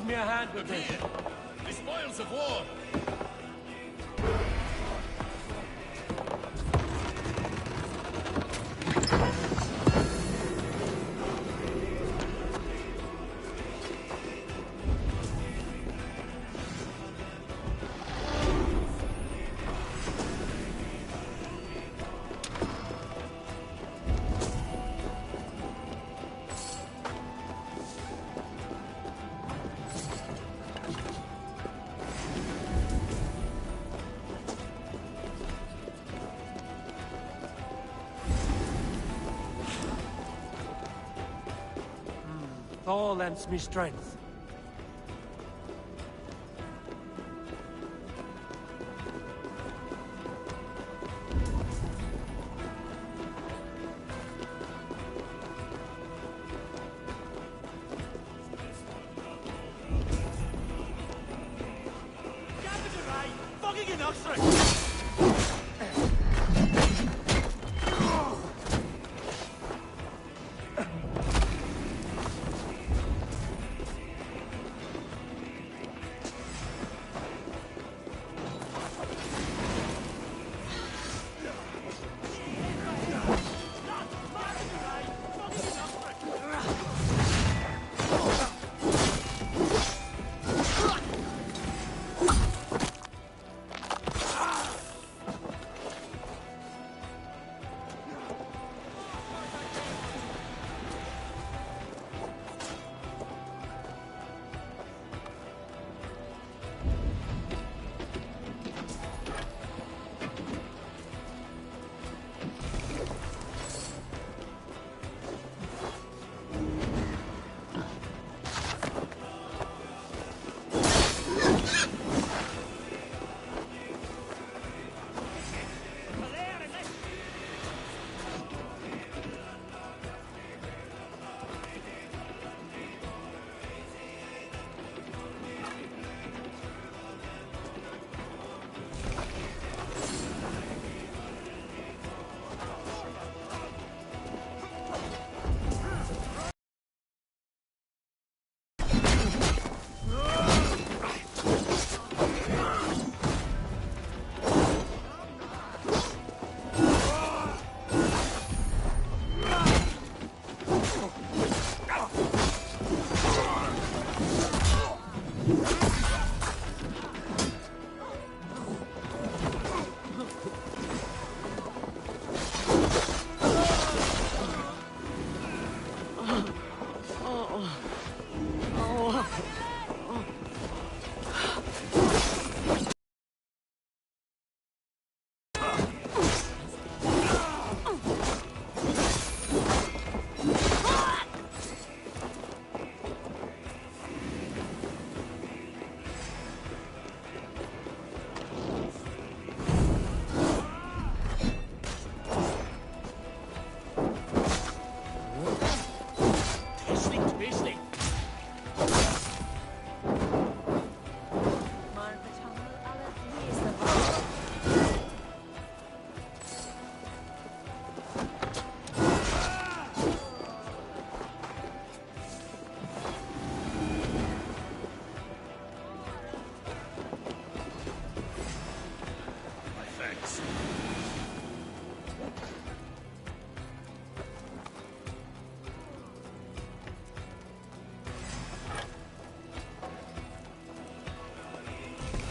give me a hand with this. The spoils of war. Thor lends me strength.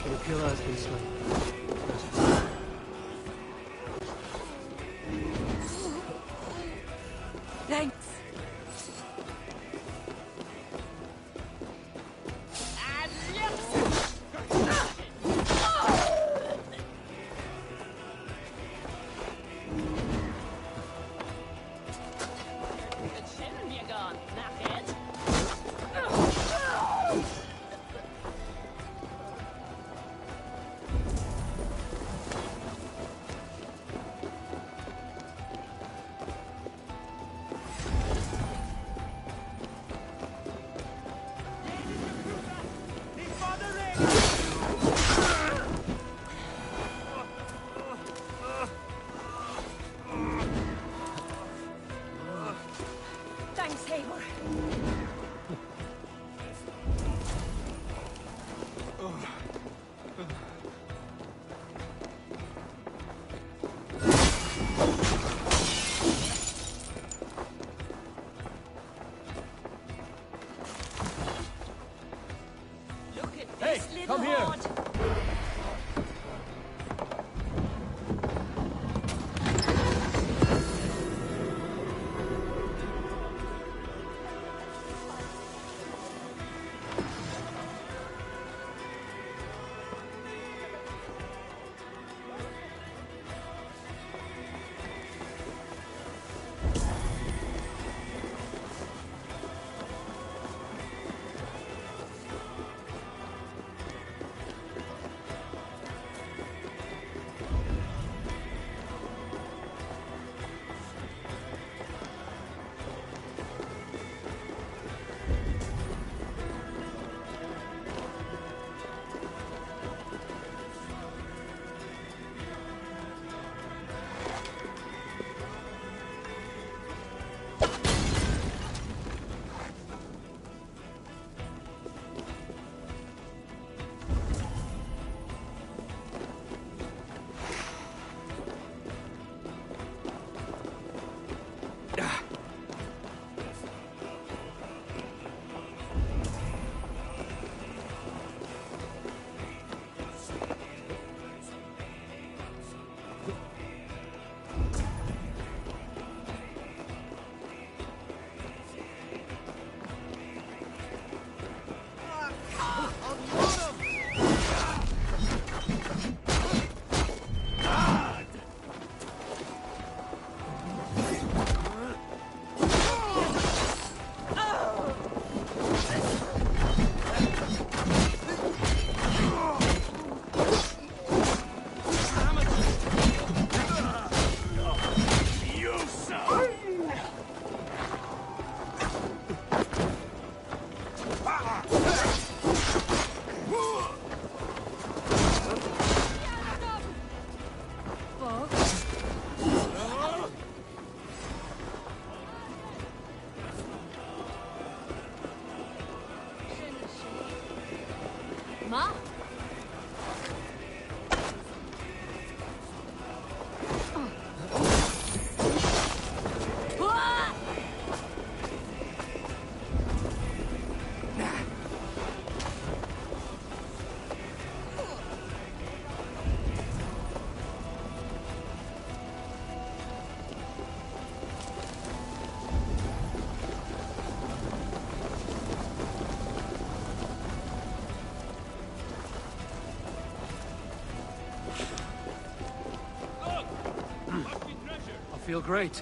The killer has been slain. Thanks. feel great.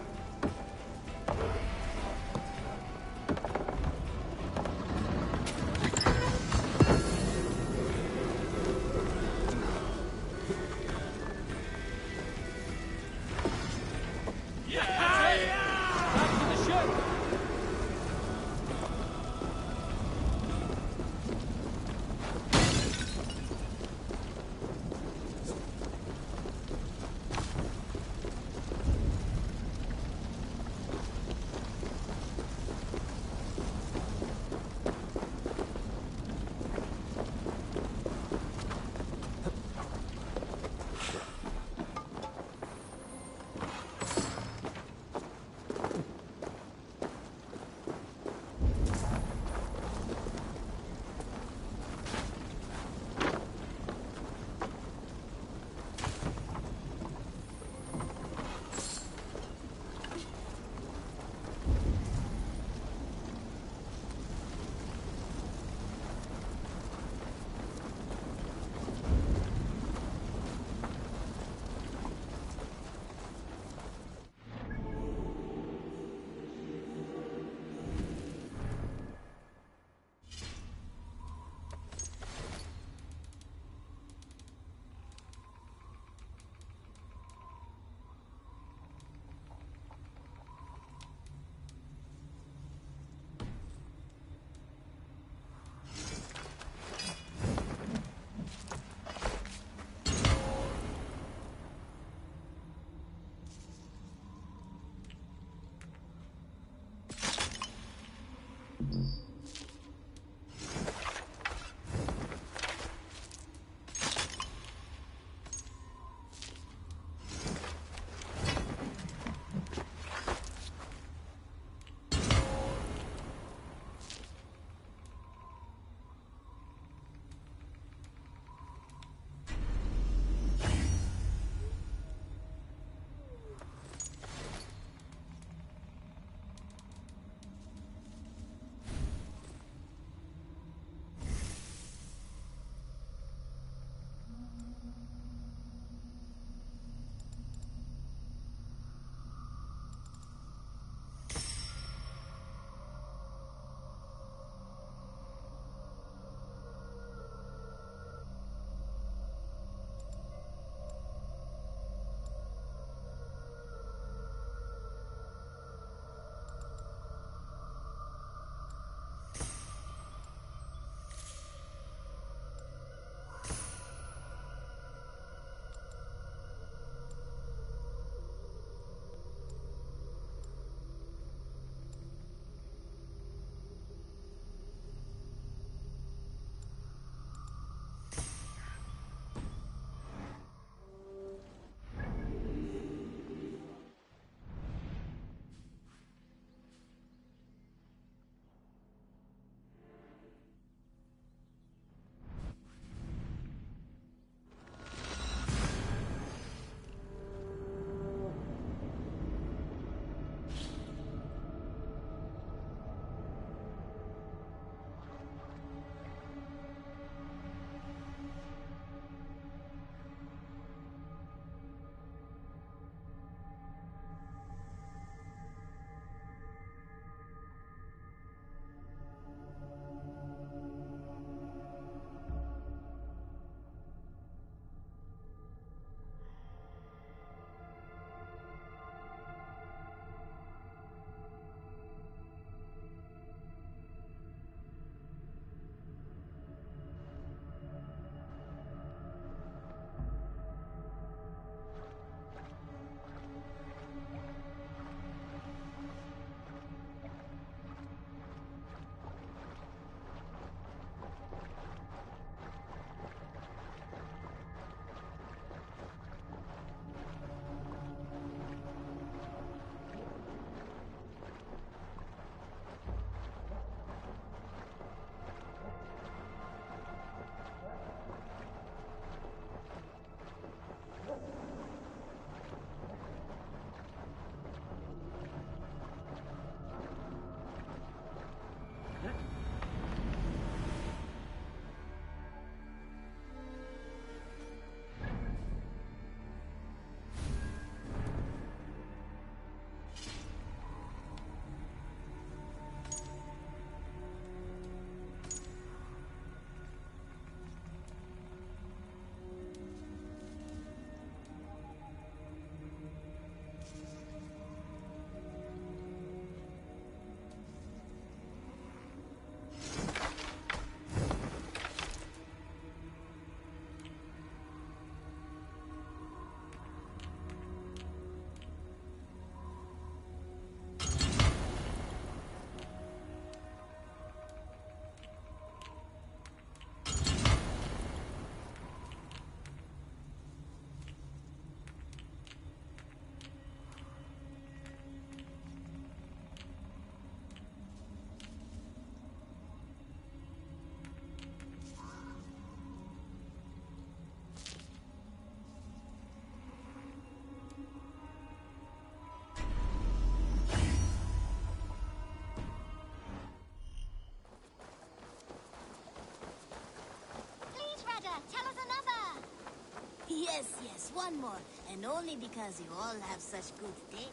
Yes, one more. And only because you all have such good taste.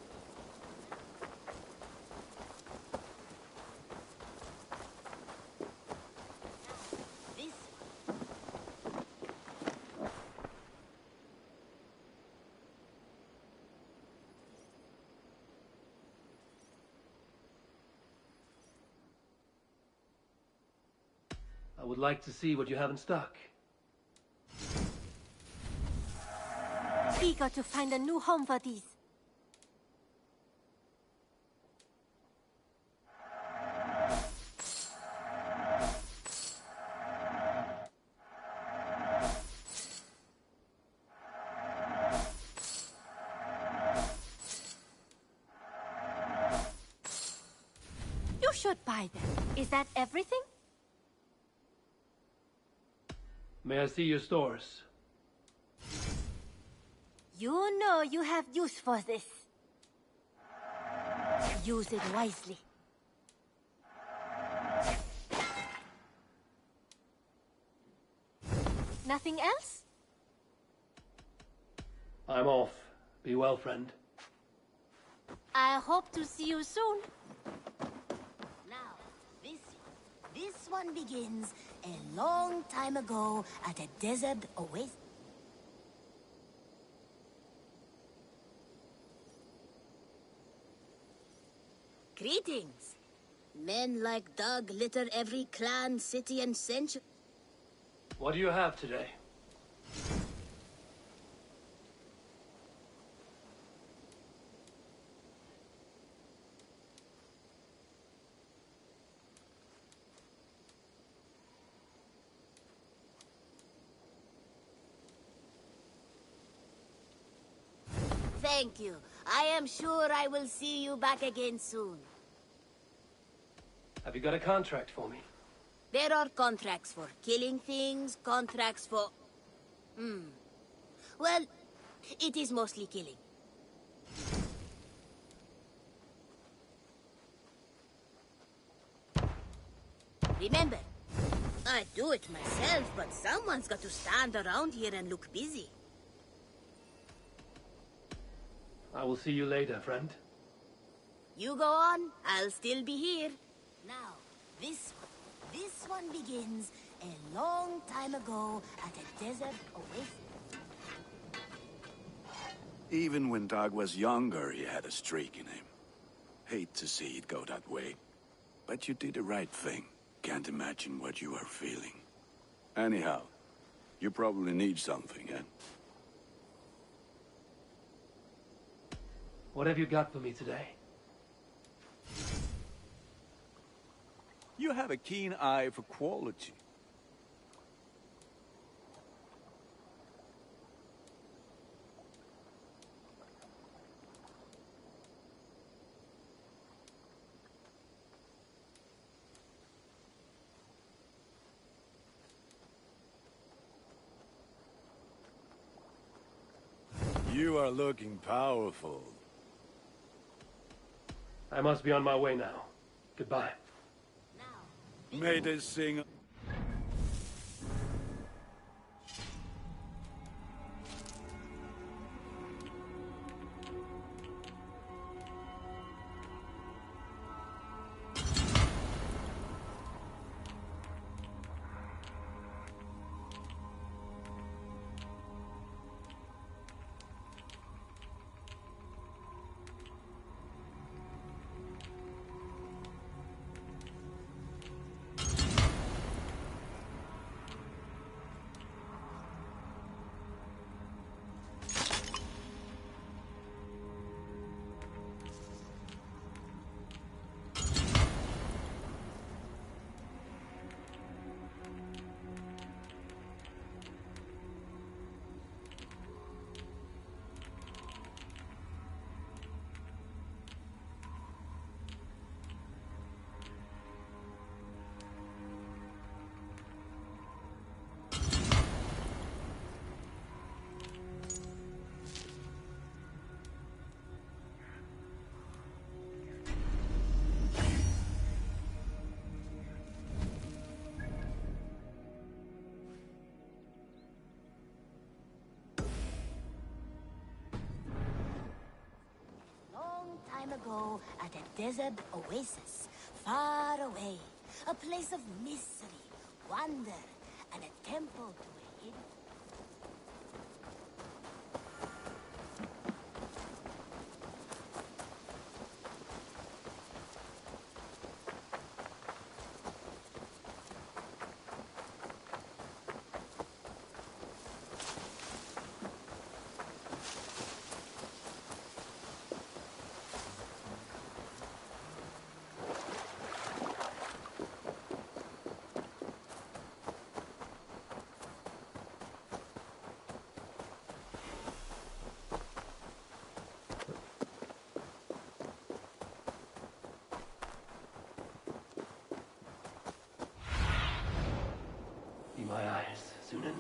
This I would like to see what you have in stock. Eager to find a new home for these. You should buy them. Is that everything? May I see your stores? You know you have use for this. Use it wisely. Nothing else? I'm off. Be well, friend. I hope to see you soon. now, this one begins a long time ago at a desert oasis. Greetings. Men like Doug litter every clan, city, and century. What do you have today? Thank you. I am sure I will see you back again soon. Have you got a contract for me? There are contracts for killing things, contracts for... Well, it is mostly killing. Remember, I do it myself, but someone's got to stand around here and look busy. I will see you later, friend. You go on, I'll still be here. Now, this one begins a long time ago at a desert oasis. Even when Doug was younger, he had a streak in him. Hate to see it go that way. But you did the right thing. Can't imagine what you are feeling. Anyhow, you probably need something, eh? What have you got for me today? You have a keen eye for quality. You are looking powerful. I must be on my way now. Goodbye. May they sing... time ago at a desert oasis, far away. A place of mystery, wonder, and a temple to a hidden... Be my eyes, Sunan.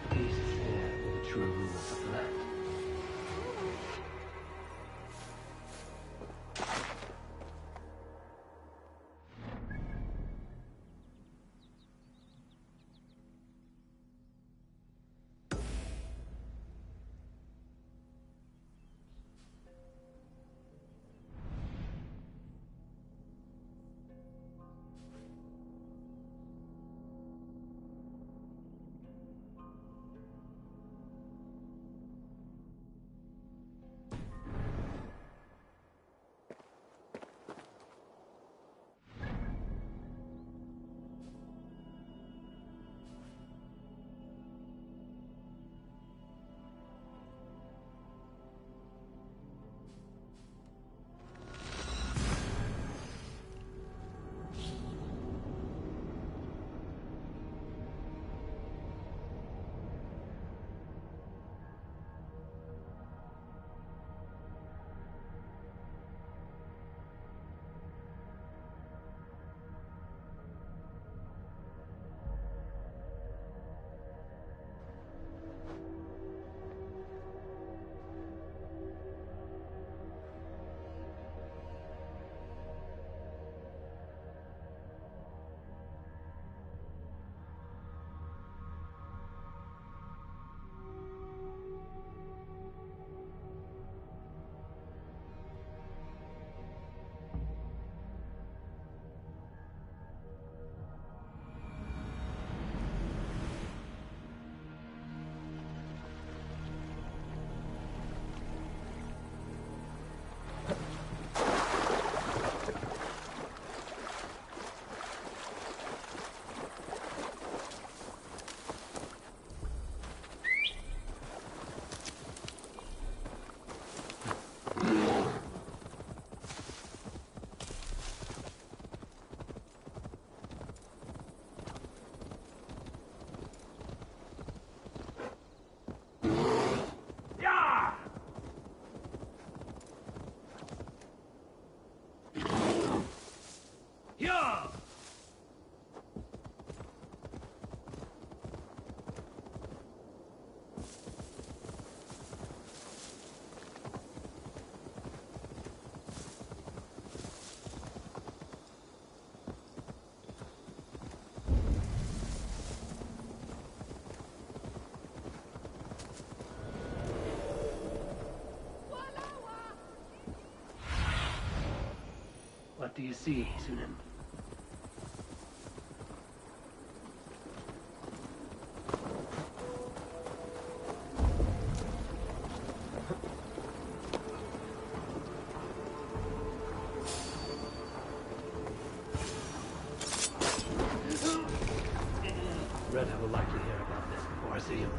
Peace is here for the true rulers of the land. What do you see, Sunan? Red will likely hear about this before I see him.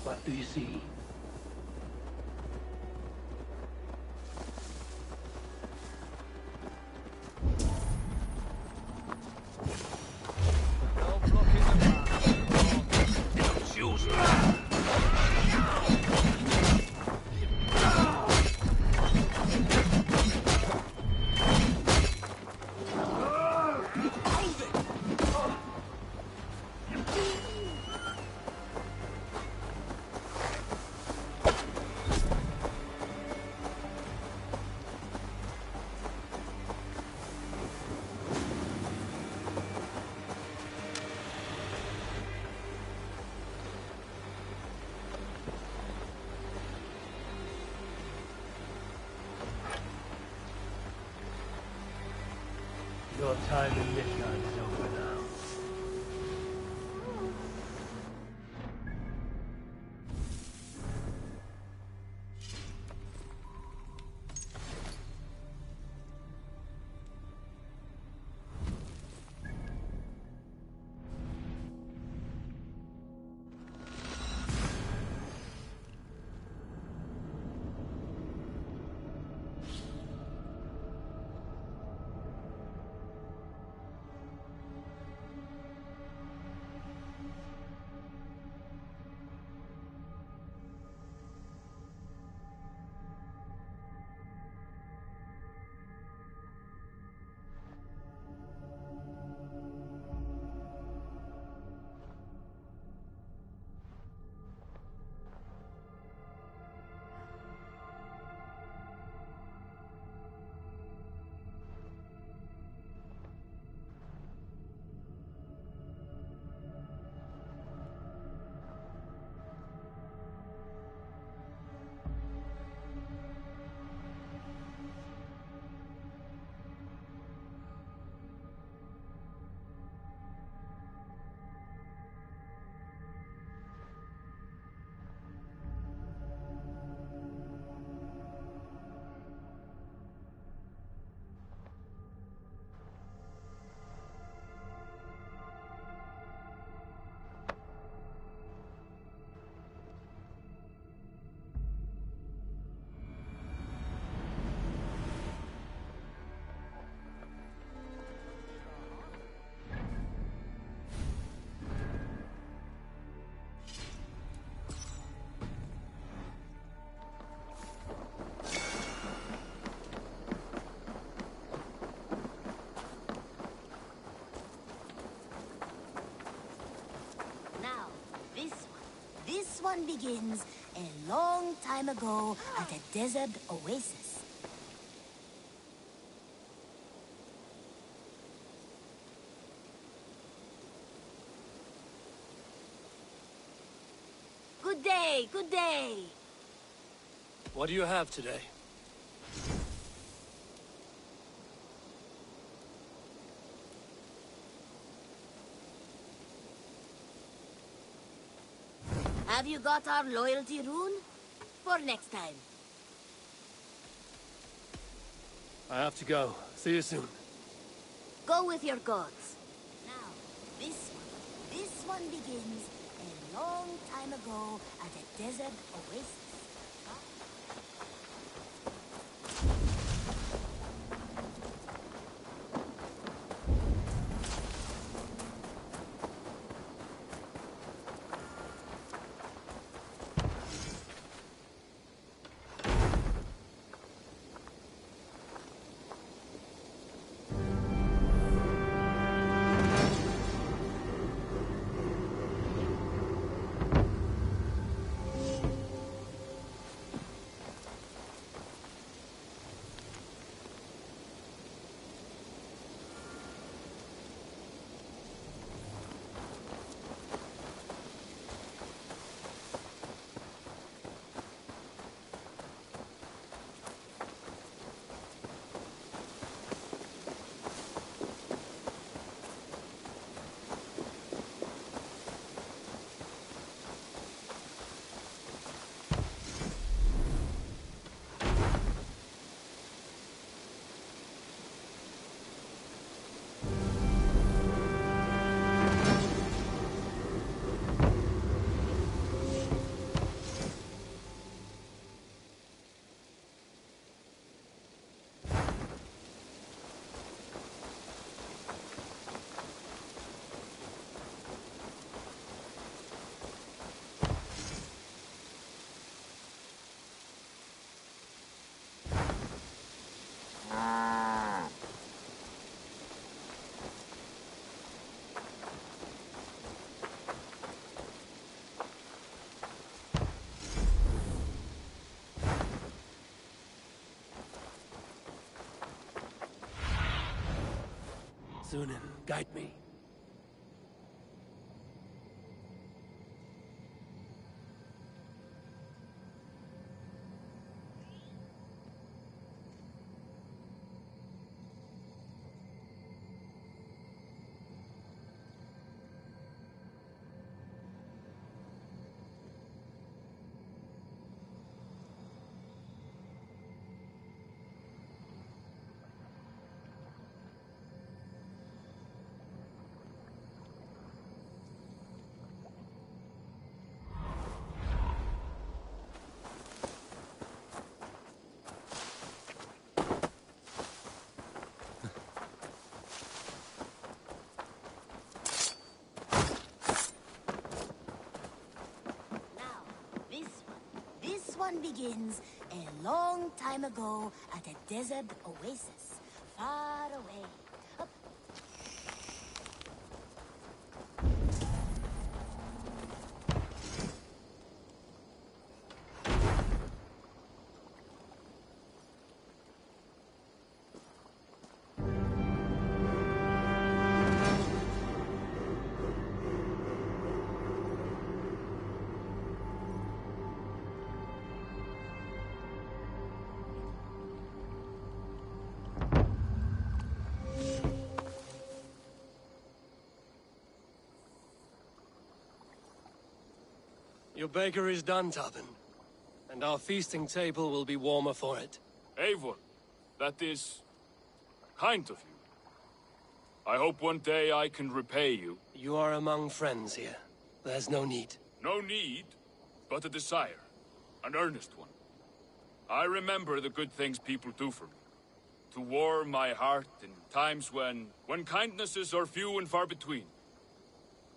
What do you see? No blocking the path. Shoot! Your time in Midgard is over now. Now, this one begins a long time ago at a desert oasis. Good day, good day. What do you have today? Have you got our loyalty rune? For next time. I have to go. See you soon. Go with your gods. Now, this one begins a long time ago at a desert oasis. Sunan, guide me. This one begins a long time ago at a desert oasis, far away. Up. Your baker is done, Tubin. And our feasting table will be warmer for it. Eivor, that is kind of you. I hope one day I can repay you. You are among friends here. There's no need. No need, but a desire. An earnest one. I remember the good things people do for me. To warm my heart in times when kindnesses are few and far between.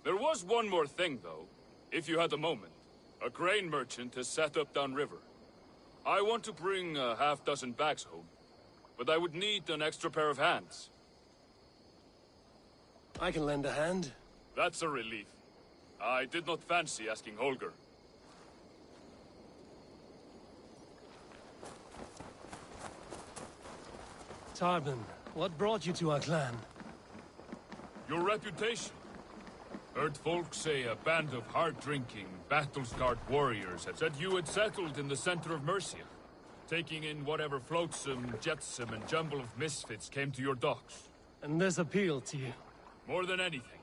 There was one more thing, though, if you had a moment. A grain merchant has set up downriver. I want to bring a half-dozen bags home, but I would need an extra pair of hands. I can lend a hand. That's a relief. I did not fancy asking Holger. Tarbin, what brought you to our clan? Your reputation. Heard folks say a band of hard-drinking, battle-scarred warriors had said you had settled in the center of Mercia, taking in whatever flotsam, jetsam, and jumble of misfits came to your docks. And this appealed to you? More than anything.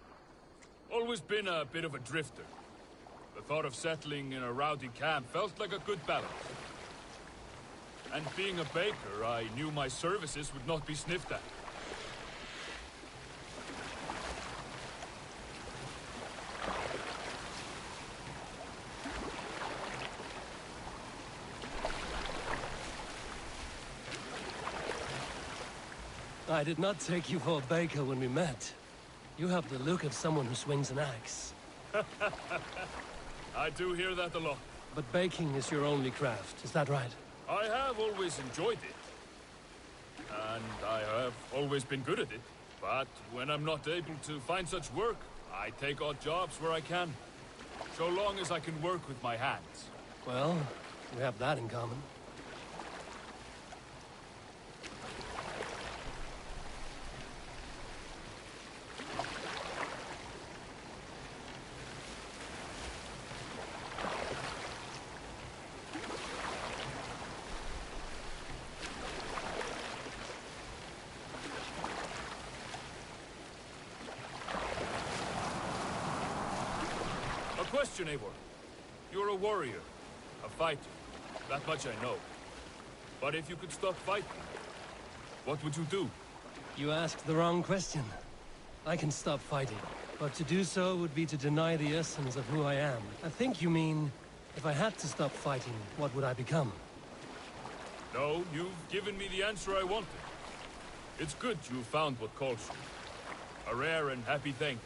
Always been a bit of a drifter. The thought of settling in a rowdy camp felt like a good balance. And being a baker, I knew my services would not be sniffed at. I did not take you for a baker when we met. You have the look of someone who swings an axe. I do hear that a lot. But baking is your only craft, is that right? I have always enjoyed it. And I have always been good at it. But when I'm not able to find such work, I take odd jobs where I can. So long as I can work with my hands. Well, we have that in common. Question, Eivor. You're a warrior, a fighter. That much I know. But if you could stop fighting, what would you do? You asked the wrong question. I can stop fighting, but to do so would be to deny the essence of who I am. I think you mean, if I had to stop fighting, what would I become? No, you've given me the answer I wanted. It's good you found what calls you. A rare and happy thing.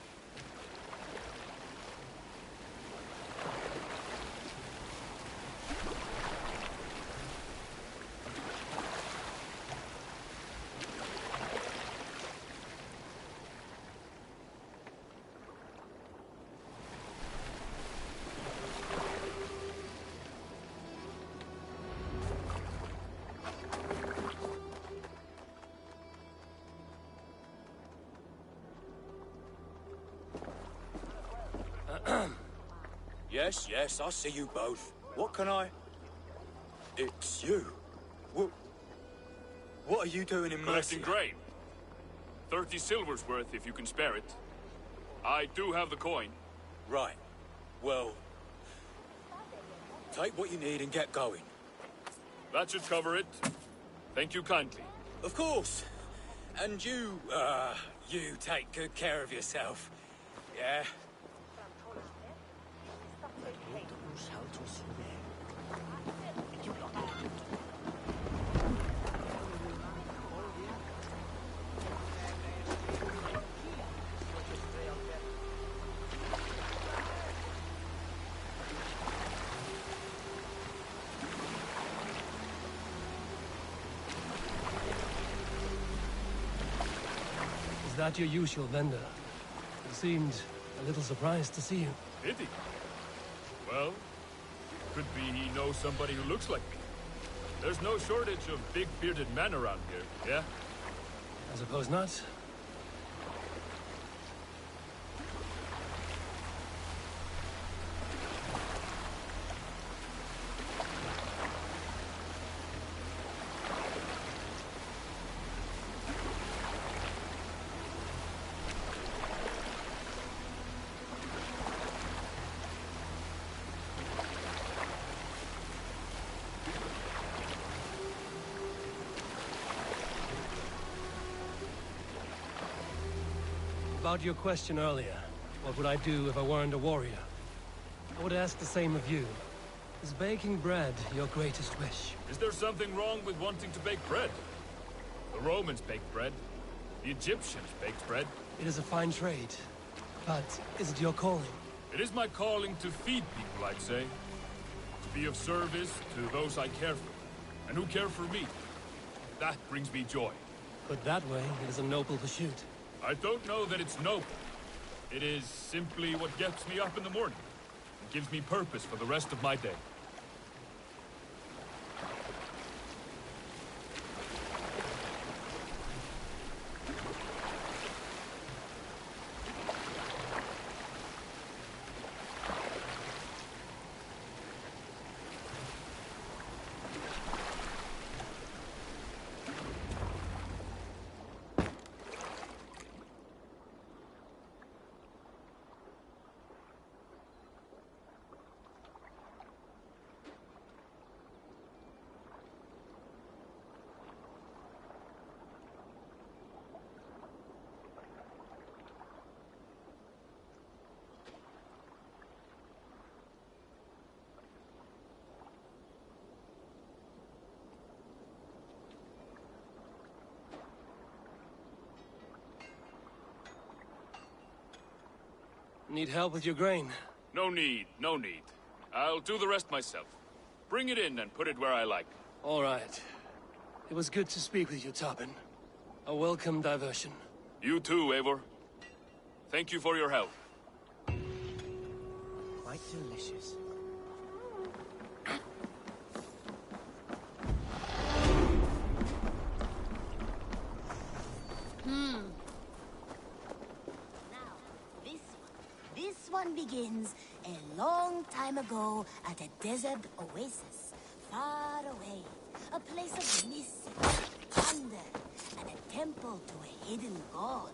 Yes, yes, I see you both. What can I... It's you. What are you doing in Mercia? Collecting grain. 30 silver's worth if you can spare it. I do have the coin. Right. Well... take what you need and get going. That should cover it. Thank you kindly. Of course. And you take good care of yourself. Yeah? Is that your usual vendor? He seemed a little surprised to see you. Did he? Well, could be he knows somebody who looks like me. There's no shortage of big bearded men around here, yeah? I suppose not. About your question earlier, what would I do if I weren't a warrior? I would ask the same of you. Is baking bread your greatest wish? Is there something wrong with wanting to bake bread? The Romans baked bread. The Egyptians baked bread. It is a fine trade, but is it your calling? It is my calling to feed people, I'd say. To be of service to those I care for, and who care for me. That brings me joy. Put that way, it is a noble pursuit. I don't know that it's noble. It is simply what gets me up in the morning. It gives me purpose for the rest of my day. Need help with your grain? No need, no need. I'll do the rest myself. Bring it in and put it where I like. All right. It was good to speak with you, Tobin. A welcome diversion. You too, Eivor. Thank you for your help. Quite delicious. This one begins a long time ago at a desert oasis, far away. A place of mist, thunder, and a temple to a hidden god.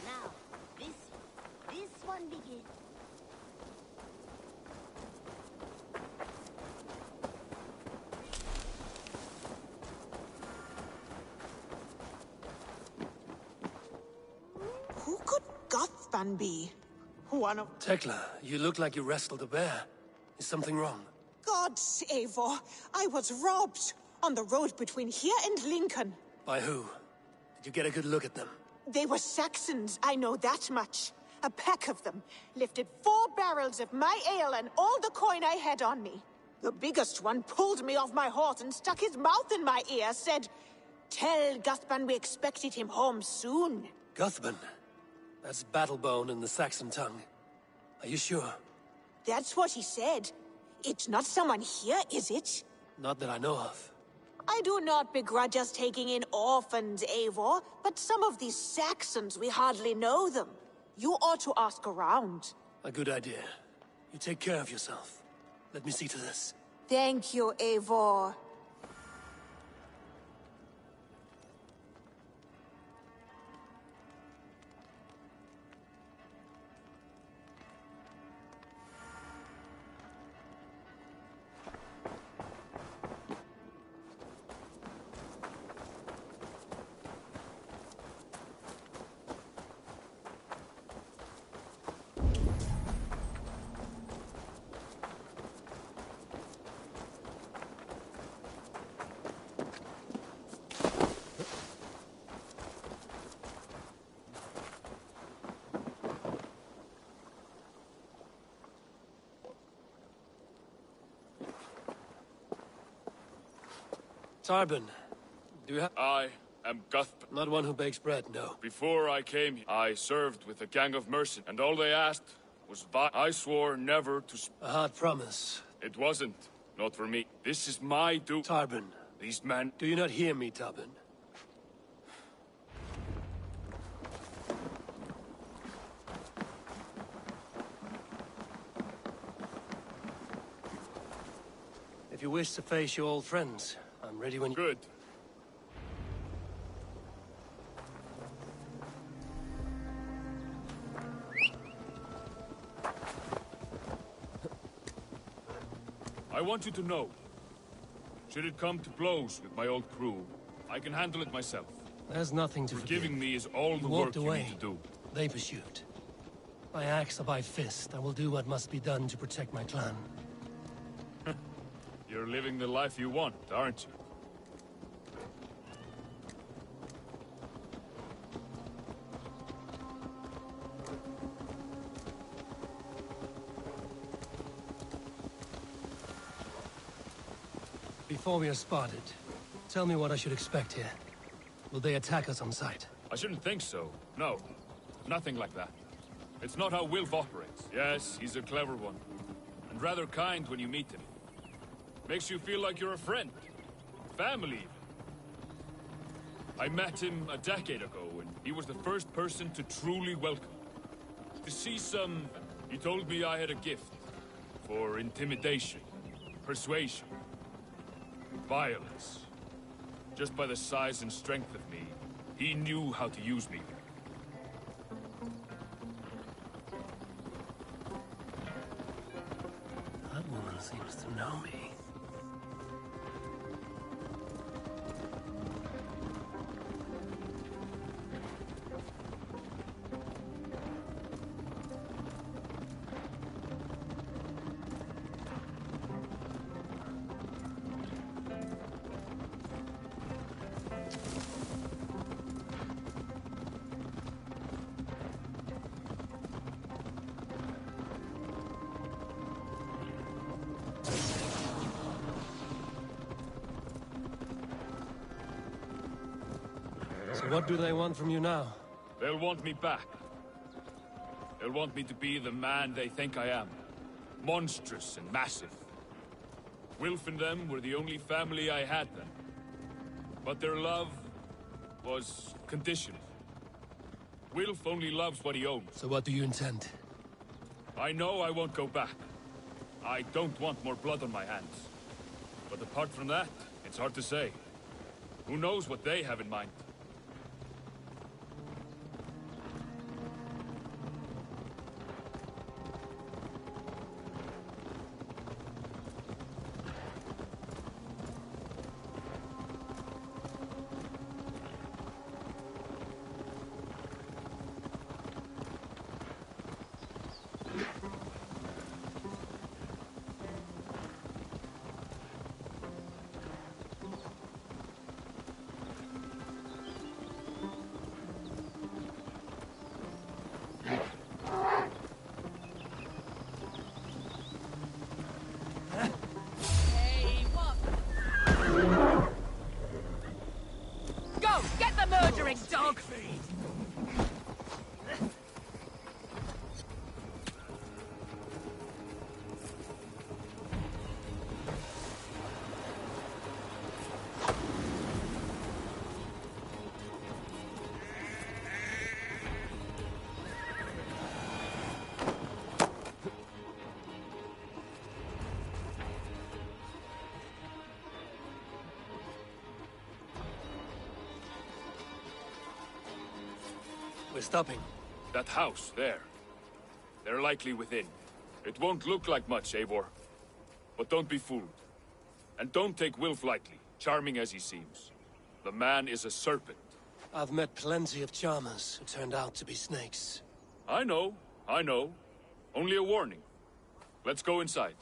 Now, this one begins. Who could Gothban be? One of... Tekla, you look like you wrestled a bear. Is something wrong? God save her. I was robbed on the road between here and Lincoln. By who? Did you get a good look at them? They were Saxons, I know that much. A pack of them lifted 4 barrels of my ale and all the coin I had on me. The biggest one pulled me off my horse and stuck his mouth in my ear, said, "Tell Guthban we expected him home soon." Guthban? That's Battlebone in the Saxon tongue. Are you sure? That's what he said. It's not someone here, is it? Not that I know of. I do not begrudge us taking in orphans, Eivor, but some of these Saxons, we hardly know them. You ought to ask around. A good idea. You take care of yourself. Let me see to this. Thank you, Eivor. Tarbin, do you have... I am Cuthbert. Not one who bakes bread, no. Before I came here, I served with a gang of mercenaries, and all they asked was I swore never to... A hard promise. It wasn't. Not for me. This is my duty. Tarbin, These men... do you not hear me, Tarbin? If you wish to face your old friends, I'm ready when you... Good. I want you to know, should it come to blows with my old crew, I can handle it myself. There's nothing to forgive. Forgiving me is all You the walked work away. you need to do. They pursued. By axe or by fist, I will do what must be done to protect my clan. You're living the life you want, aren't you? Before we are spotted, tell me what I should expect here. Will they attack us on sight? I shouldn't think so. No. Nothing like that. It's not how Wilf operates. Yes, he's a clever one. And rather kind when you meet him. Makes you feel like you're a friend. Family, even. I met him a decade ago, and he was the first person to truly welcome me. To see some... He told me I had a gift. For intimidation. Persuasion. Violence. Just by the size and strength of me, he knew how to use me. That woman seems to know me. So what do they want from you now? They'll want me back. They'll want me to be the man they think I am. Monstrous and massive. Wilf and them were the only family I had then. But their love was conditional. Wilf only loves what he owns. So what do you intend? I know I won't go back. I don't want more blood on my hands. But apart from that, it's hard to say. Who knows what they have in mind? Go! Get the murdering dog! We're stopping. That house, there. They're likely within. It won't look like much, Eivor. But don't be fooled. And don't take Wilf lightly, charming as he seems. The man is a serpent. I've met plenty of charmers who turned out to be snakes. I know. Only a warning. Let's go inside.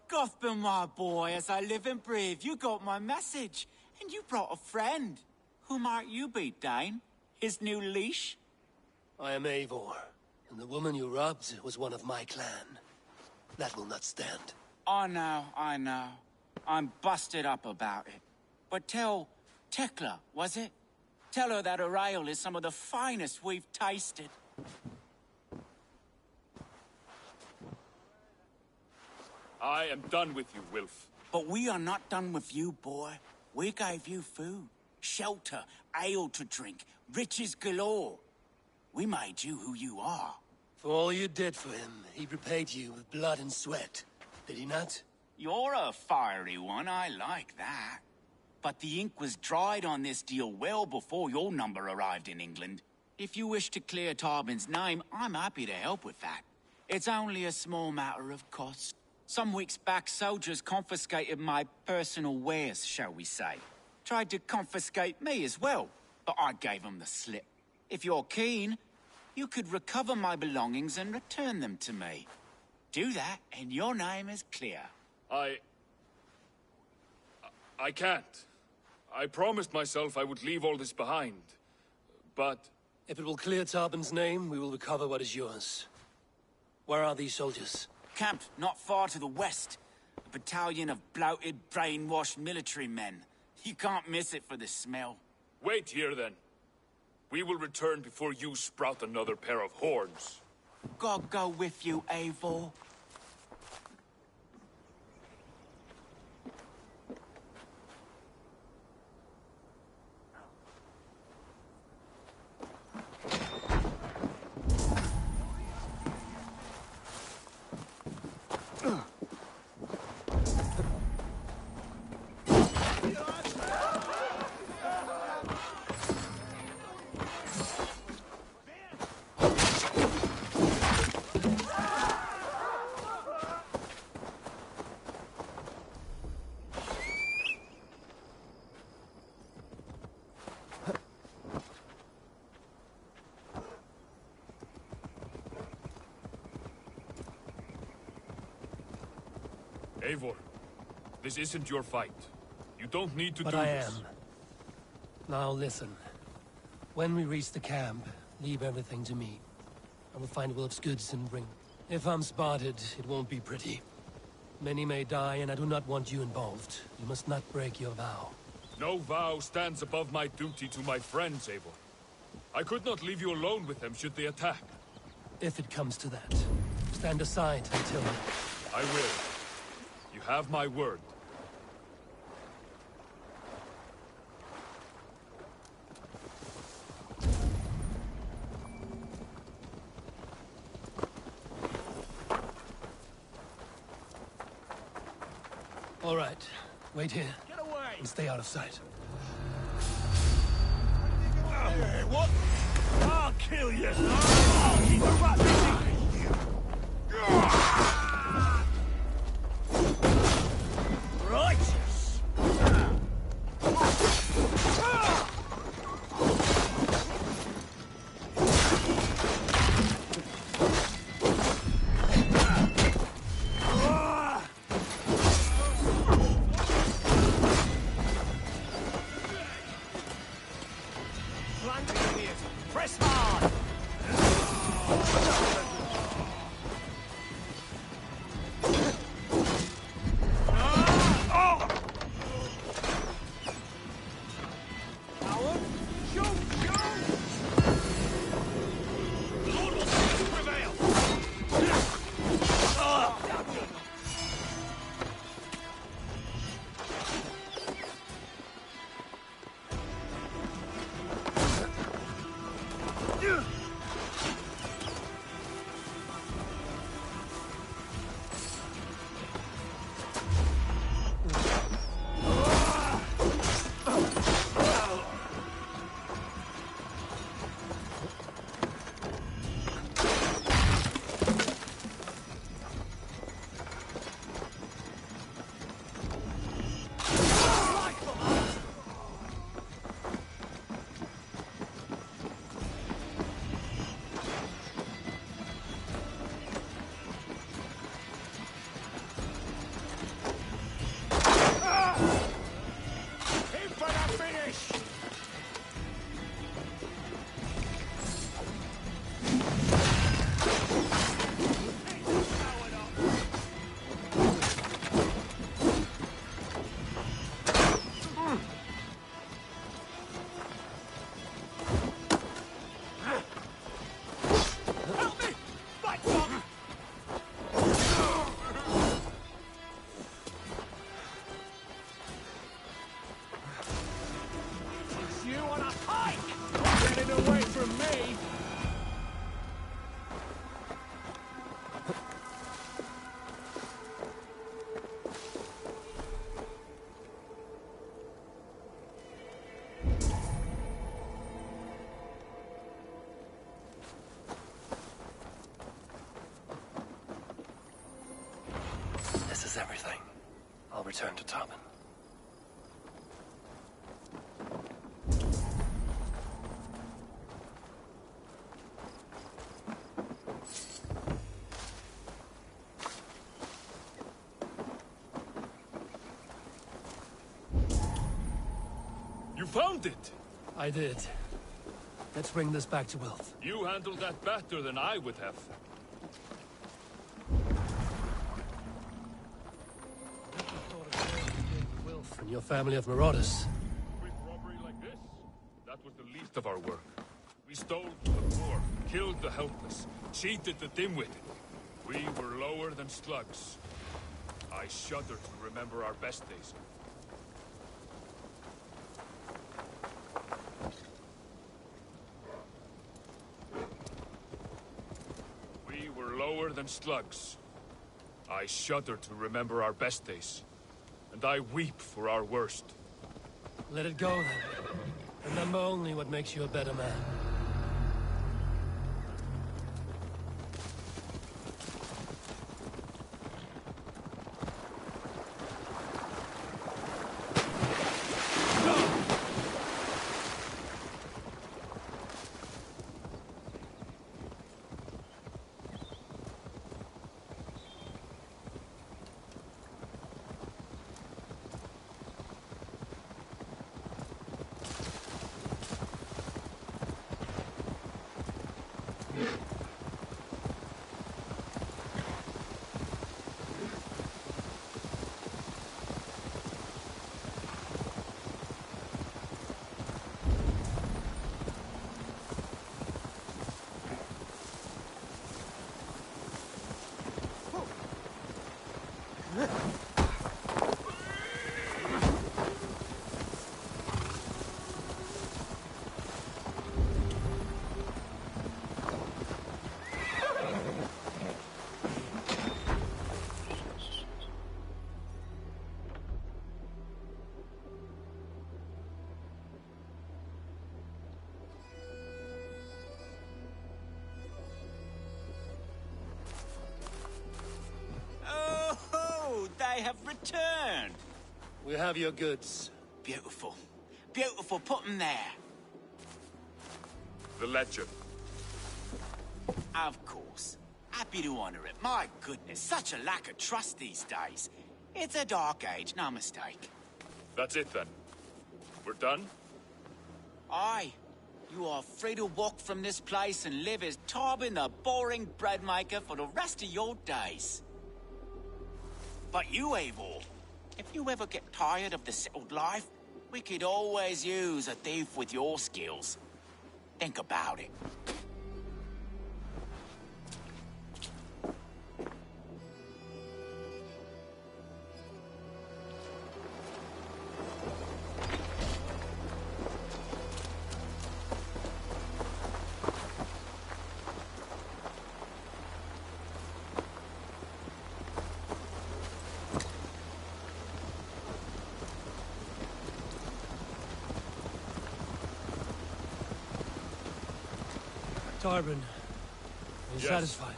Gotham, my boy, as I live and breathe, you got my message. And you brought a friend. Who might you be, Dane? His new leash? I am Eivor, and the woman you robbed was one of my clan. That will not stand. I know. I'm busted up about it. But tell Tekla, was it? Tell her that her ale is some of the finest we've tasted. I am done with you, Wilf. But we are not done with you, boy. We gave you food, shelter, ale to drink, riches galore. We made you who you are. For all you did for him, he repaid you with blood and sweat. Did he not? You're a fiery one, I like that. But the ink was dried on this deal well before your number arrived in England. If you wish to clear Tarbin's name, I'm happy to help with that. It's only a small matter of cost. Some weeks back, soldiers confiscated my personal wares, shall we say. Tried to confiscate me as well, but I gave them the slip. If you're keen, you could recover my belongings and return them to me. Do that, and your name is clear. I can't. I promised myself I would leave all this behind. But... If it will clear Tarbin's name, we will recover what is yours. Where are these soldiers? Camped not far to the west. A battalion of bloated, brainwashed military men. You can't miss it for the smell. Wait here, then. We will return before you sprout another pair of horns. God go with you, Eivor. Eivor, this isn't your fight. You don't need to But do I this. am. Now listen. When we reach the camp, leave everything to me. I will find Wilf's goods and bring... If I'm spotted, it won't be pretty. Many may die, and I do not want you involved. You must not break your vow. No vow stands above my duty to my friends, Eivor. I could not leave you alone with them should they attack. If it comes to that, stand aside until... I will. You have my word. All right. Wait here. Get away! And stay out of sight. Hey, what? I'll kill you! I'll keep a rat busy! Righteous! Press hard! return to Tarban. You found it! I did. Let's bring this back to Wilf. You handled that better than I would have. Wilf and your family of marauders. Quick robbery like this? That was the least of our work. We stole from the poor, killed the helpless, cheated the dim-witted. We were lower than slugs. I shudder to remember our best days. We were lower than slugs. I shudder to remember our best days. And I weep for our worst. Let it go, then. Remember only what makes you a better man. Oh, they have returned. We have your goods. Beautiful. Beautiful, put them there. The ledger. Of course. Happy to honor it. My goodness, such a lack of trust these days. It's a dark age, no mistake. That's it then. We're done? Aye. You are free to walk from this place and live as Tarbin the boring bread maker for the rest of your days. But you, Eivor, if you ever get tired of the settled life, we could always use a thief with your skills. Think about it. Tarbin, are you Yes. satisfied?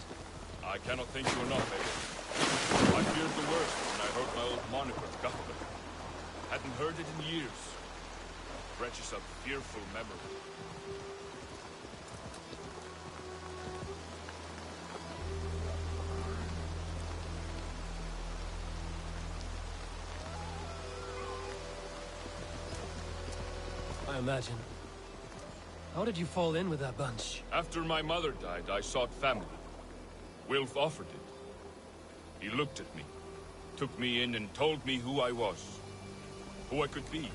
I cannot think you are not, Eivor. I feared the worst when I heard my old moniker, Guthman. Hadn't heard it in years. Wrenches a fearful memory. I imagine. How did you fall in with that bunch? After my mother died, I sought family. Wilf offered it. He looked at me, took me in and told me who I was. Who I could be.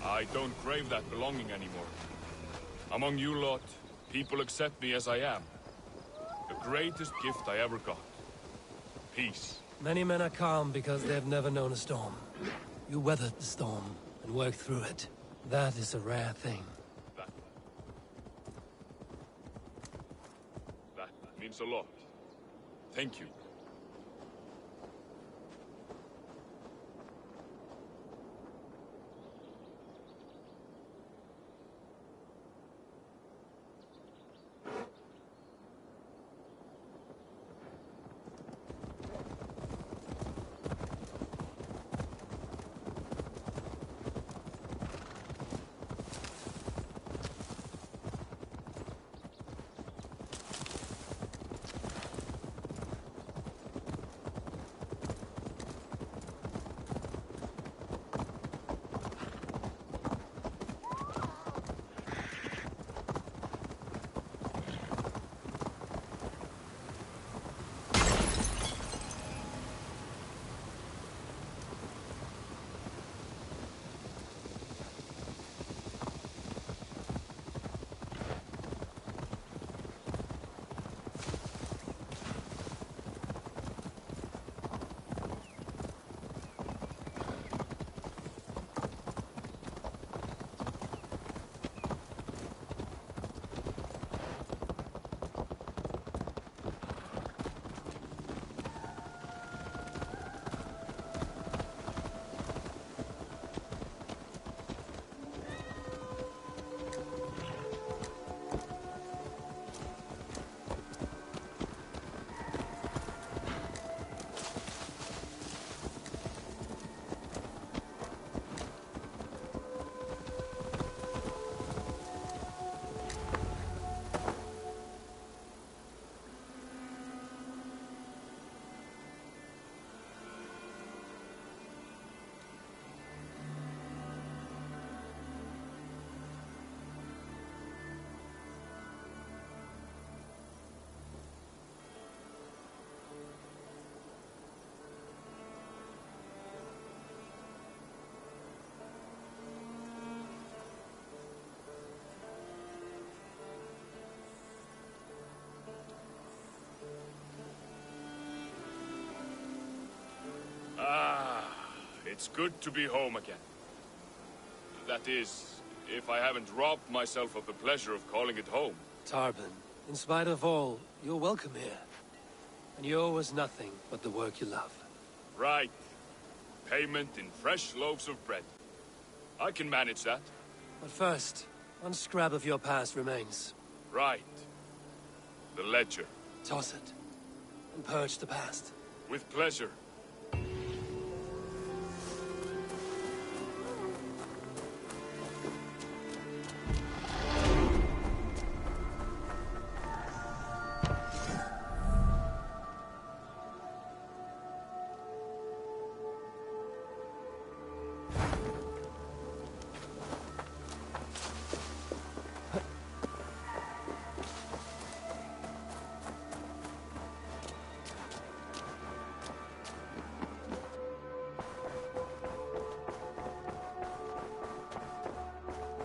I don't crave that belonging anymore. Among you lot, people accept me as I am. The greatest gift I ever got. Peace. Many men are calm because they've never known a storm. You weathered the storm and worked through it. That is a rare thing. That means a lot. Thank you. It's good to be home again. That is, if I haven't robbed myself of the pleasure of calling it home. Tarban, in spite of all, you're welcome here. And you owe us nothing but the work you love. Right. Payment in fresh loaves of bread. I can manage that. But first, one scrap of your past remains. Right. The ledger. Toss it, and purge the past. With pleasure.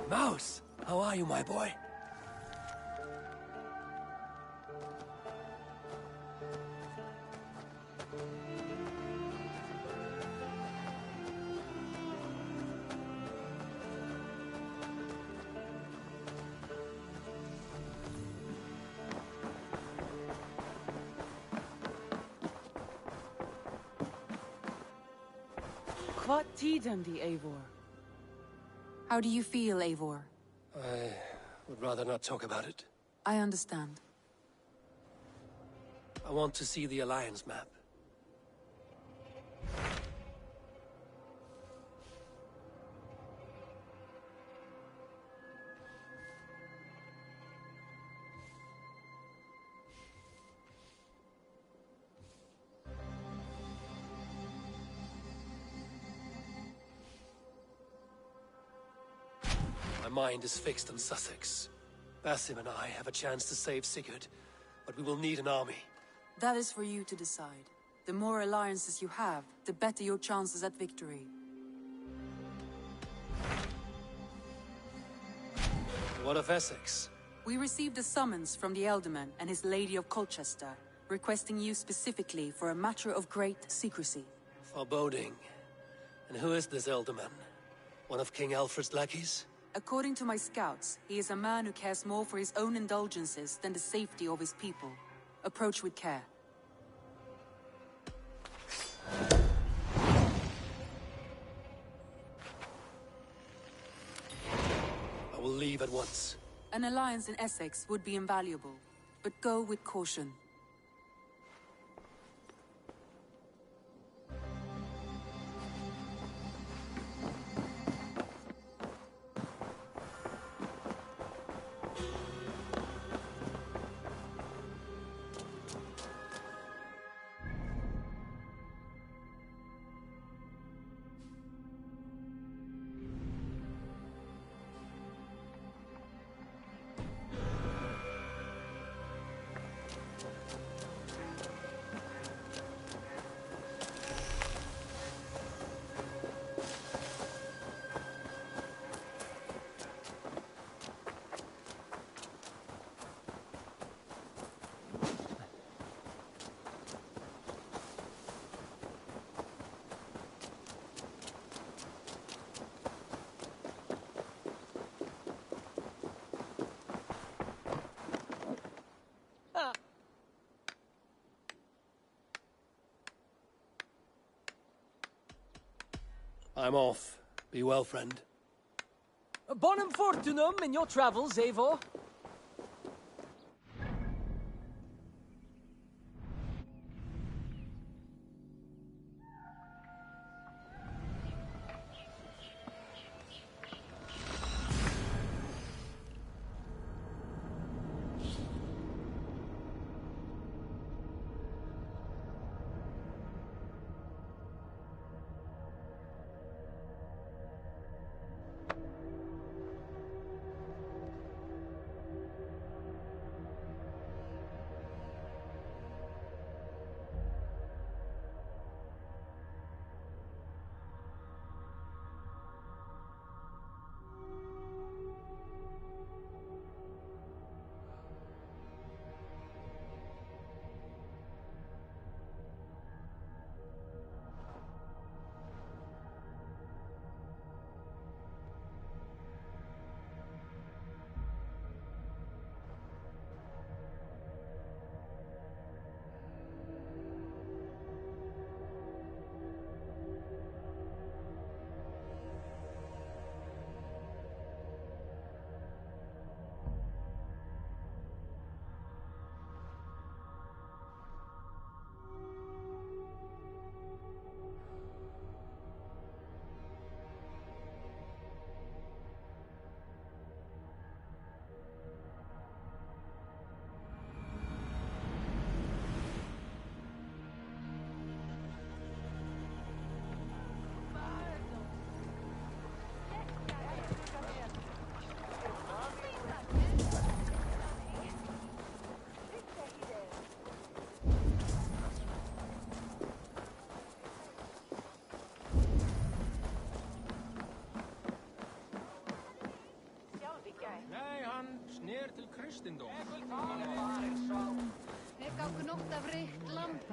Mouse, how are you, my boy? What tidum the Eivor? How do you feel, Eivor? I would rather not talk about it. I understand. I want to see the Alliance map. My mind is fixed on Sussex. Basim and I have a chance to save Sigurd, but we will need an army. That is for you to decide. The more alliances you have, the better your chances at victory. What of Essex? We received a summons from the Ealdorman and his Lady of Colchester, requesting you specifically for a matter of great secrecy. Foreboding. And who is this Ealdorman? One of King Alfred's lackeys? According to my scouts, he is a man who cares more for his own indulgences than the safety of his people. Approach with care. I will leave at once. An alliance in Essex would be invaluable, but go with caution. I'm off. Be well, friend. Bonum fortunum in your travels, Eivor.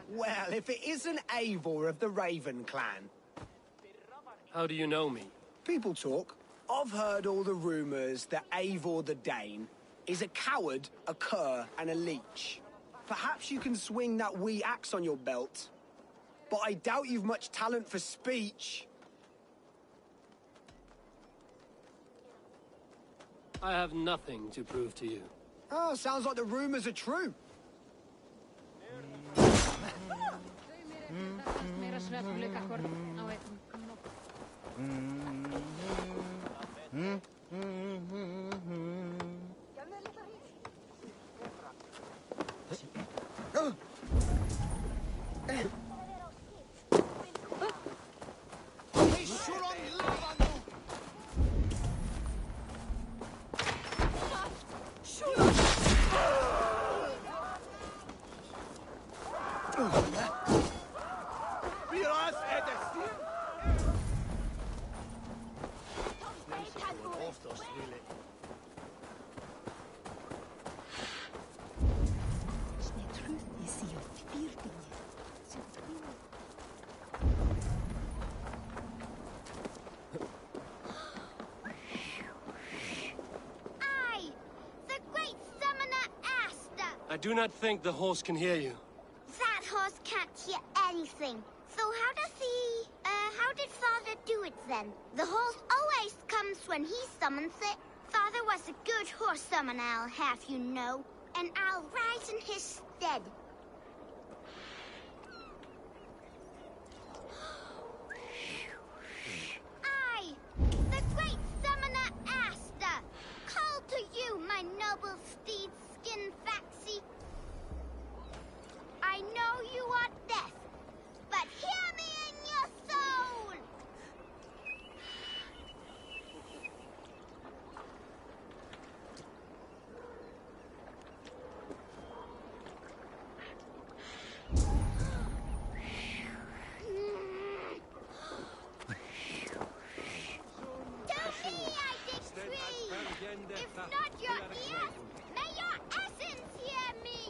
Well, if it isn't Eivor of the Raven clan. How do you know me? People talk. I've heard all the rumors that Eivor the Dane is a coward, a cur, and a leech. Perhaps you can swing that wee axe on your belt. But I doubt you've much talent for speech. I have nothing to prove to you. Oh, sounds like the rumors are true. I do not think the horse can hear you. That horse can't hear anything. So how did Father do it then? The horse always comes when he summons it. Father was a good horse summoner, I'll have you know. And I'll ride in his stead. I, the great summoner Asta, call to you, my noble steed skin faxi. I know you are deaf, but hear me in your soul! To me I decree! If not your ears, may your essence hear me!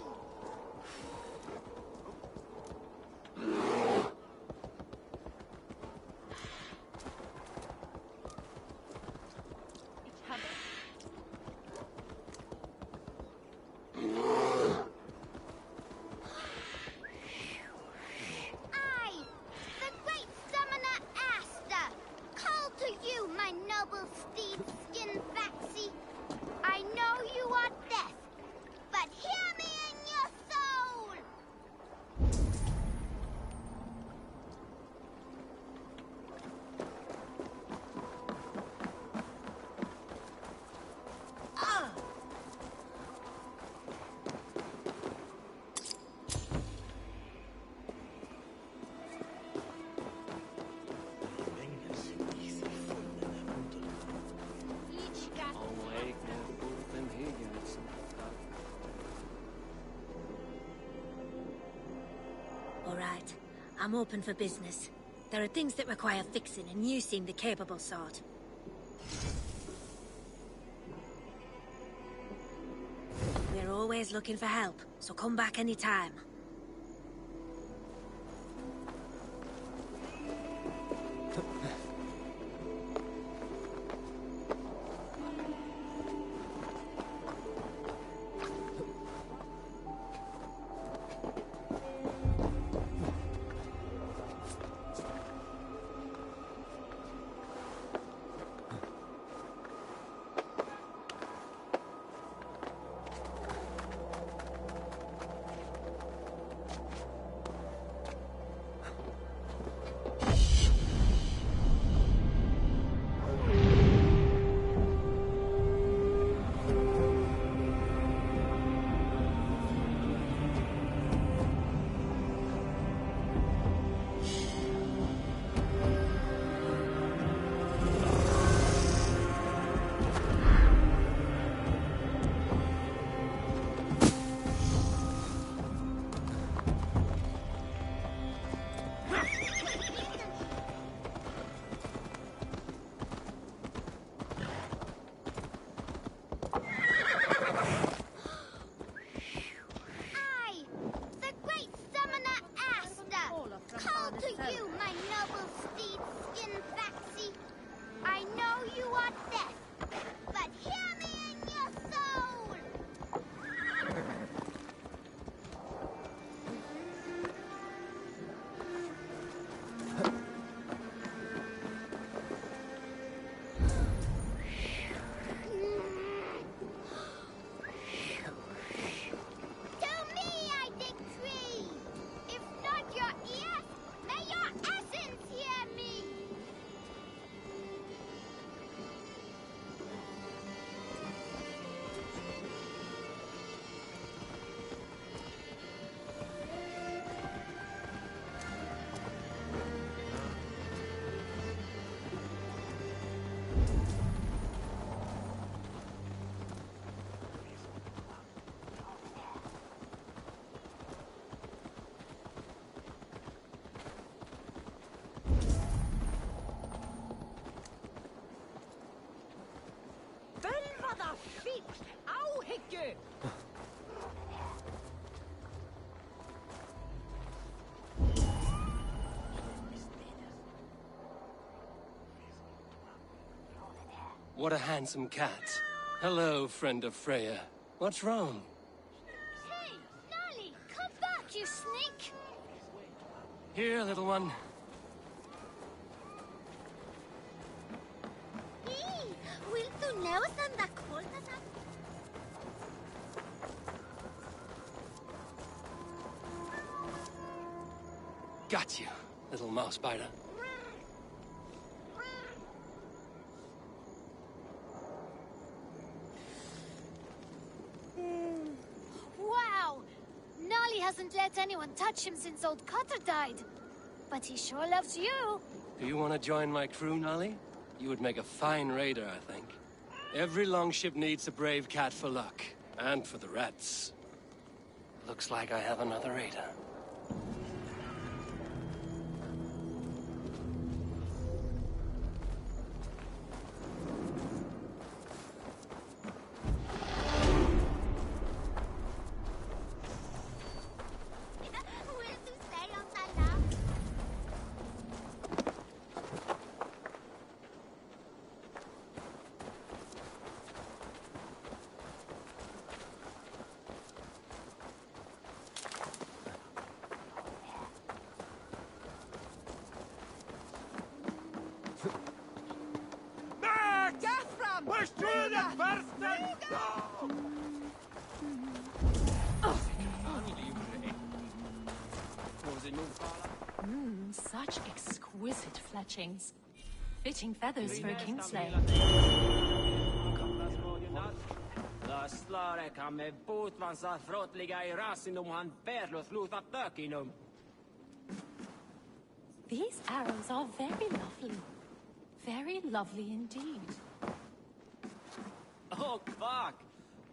I, the great summoner Asta, call to you, my noble steed skin faxi. I know you are deaf, but hear me in your soul! All right, I'm open for business. There are things that require fixing, and you seem the capable sort. We're always looking for help, so come back anytime. way. What a handsome cat. Hello, friend of Freya. What's wrong? Hey, Nolly, come back, you sneak! Here, little one. Hey, will tu neus anda cortas a... Got you, little mouse biter. Wow! Nolly hasn't let anyone touch him since old Cutter died. But he sure loves you. Do you want to join my crew, Nolly? You would make a fine raider, I think. Every longship needs a brave cat for luck. And for the rats. Looks like I have another raider. Will tu stay on the lap? Max! Push through the bastard! Such exquisite fletchings. Fitting feathers for a kingslay. These arrows are very lovely. Very lovely indeed. Oh, fuck!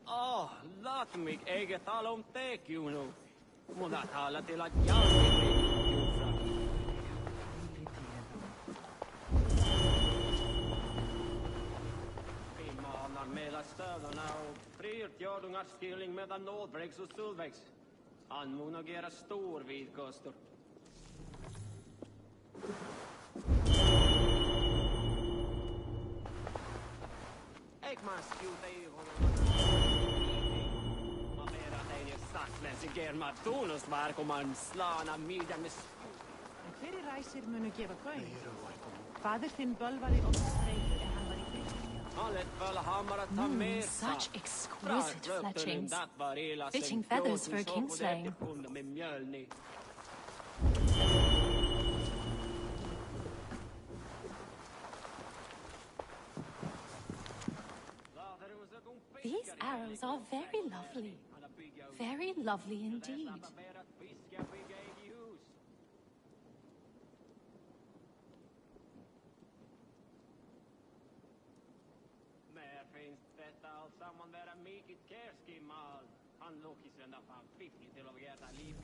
Oh, laat mig eikä talon tekjunu. Muna täällä tilat jalkiin, juufra. Imanar meillä stödarna och prioriteringar skilling mellan Norrbregs och Sulvex. Anmon agera stor vid Gostor. Eik mä skjuta i honom. Mä vedän tein jo saklensi kermaa tunnusmark om man slana midjan med skjut. En hverju ræsir munu gefa gaum. Faðir þinn bölvaði oss streitur en hann var í fylgja. Allet Valhalla ta med Such exquisite fletchings. Fitting feathers for a kingslay. These arrows are very lovely. Very lovely indeed. Mer finns detta allsamman vara mycket kerskimal. Han låg i söndag fan 50 till att äta liv.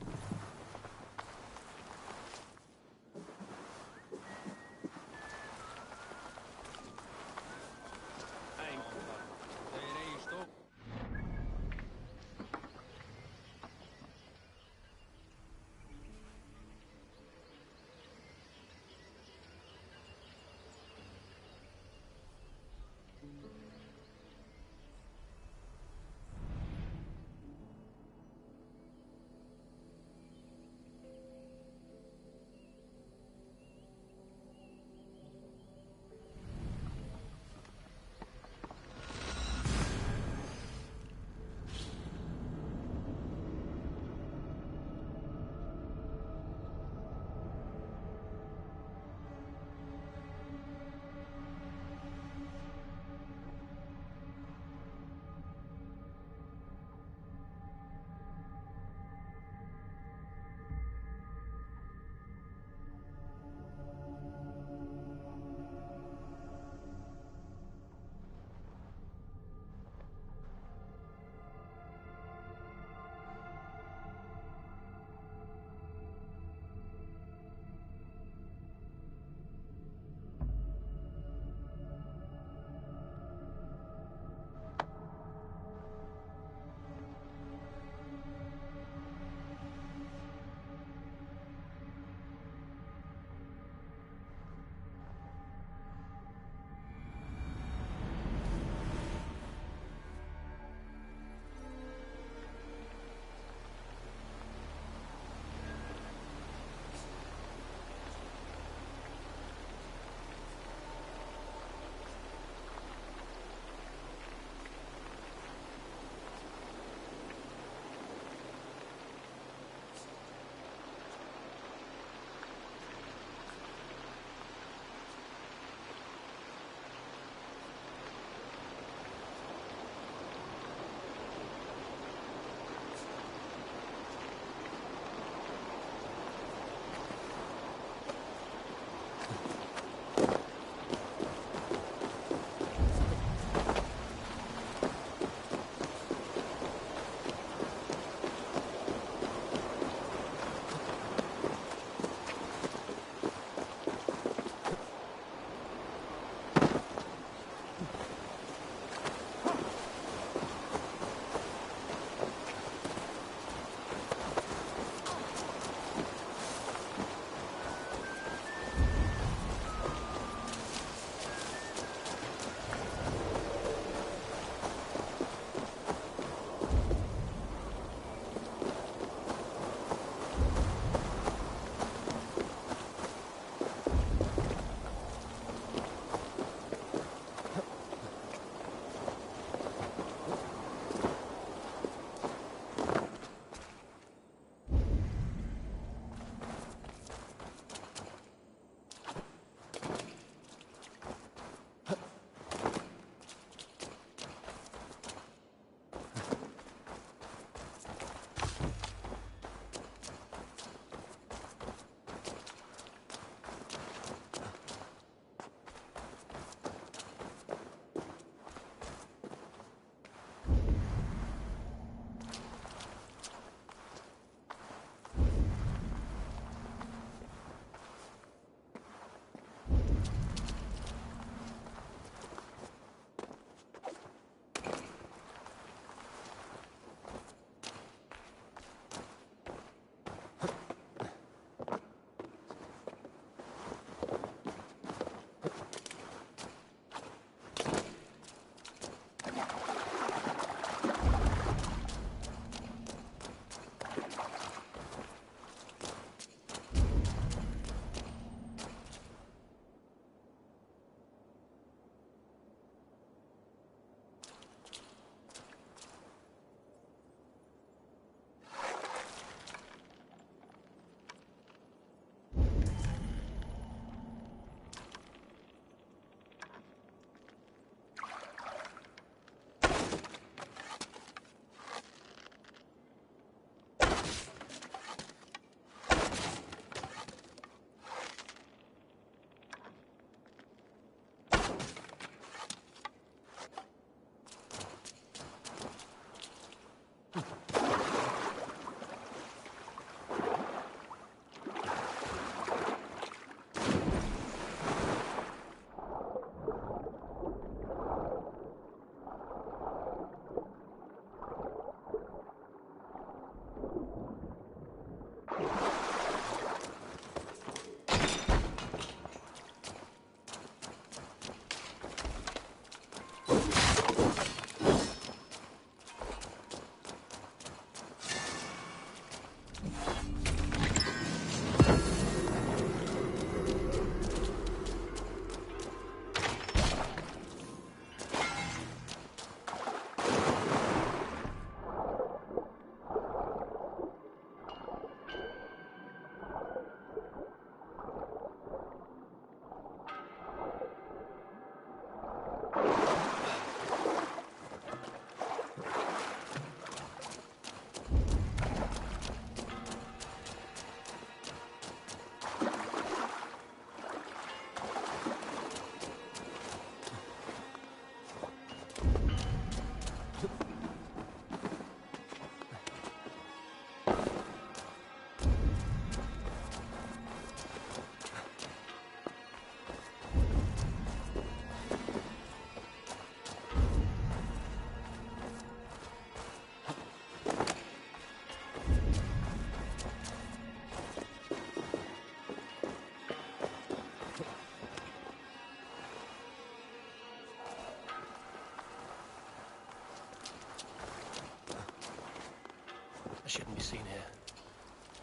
shouldn't be seen here.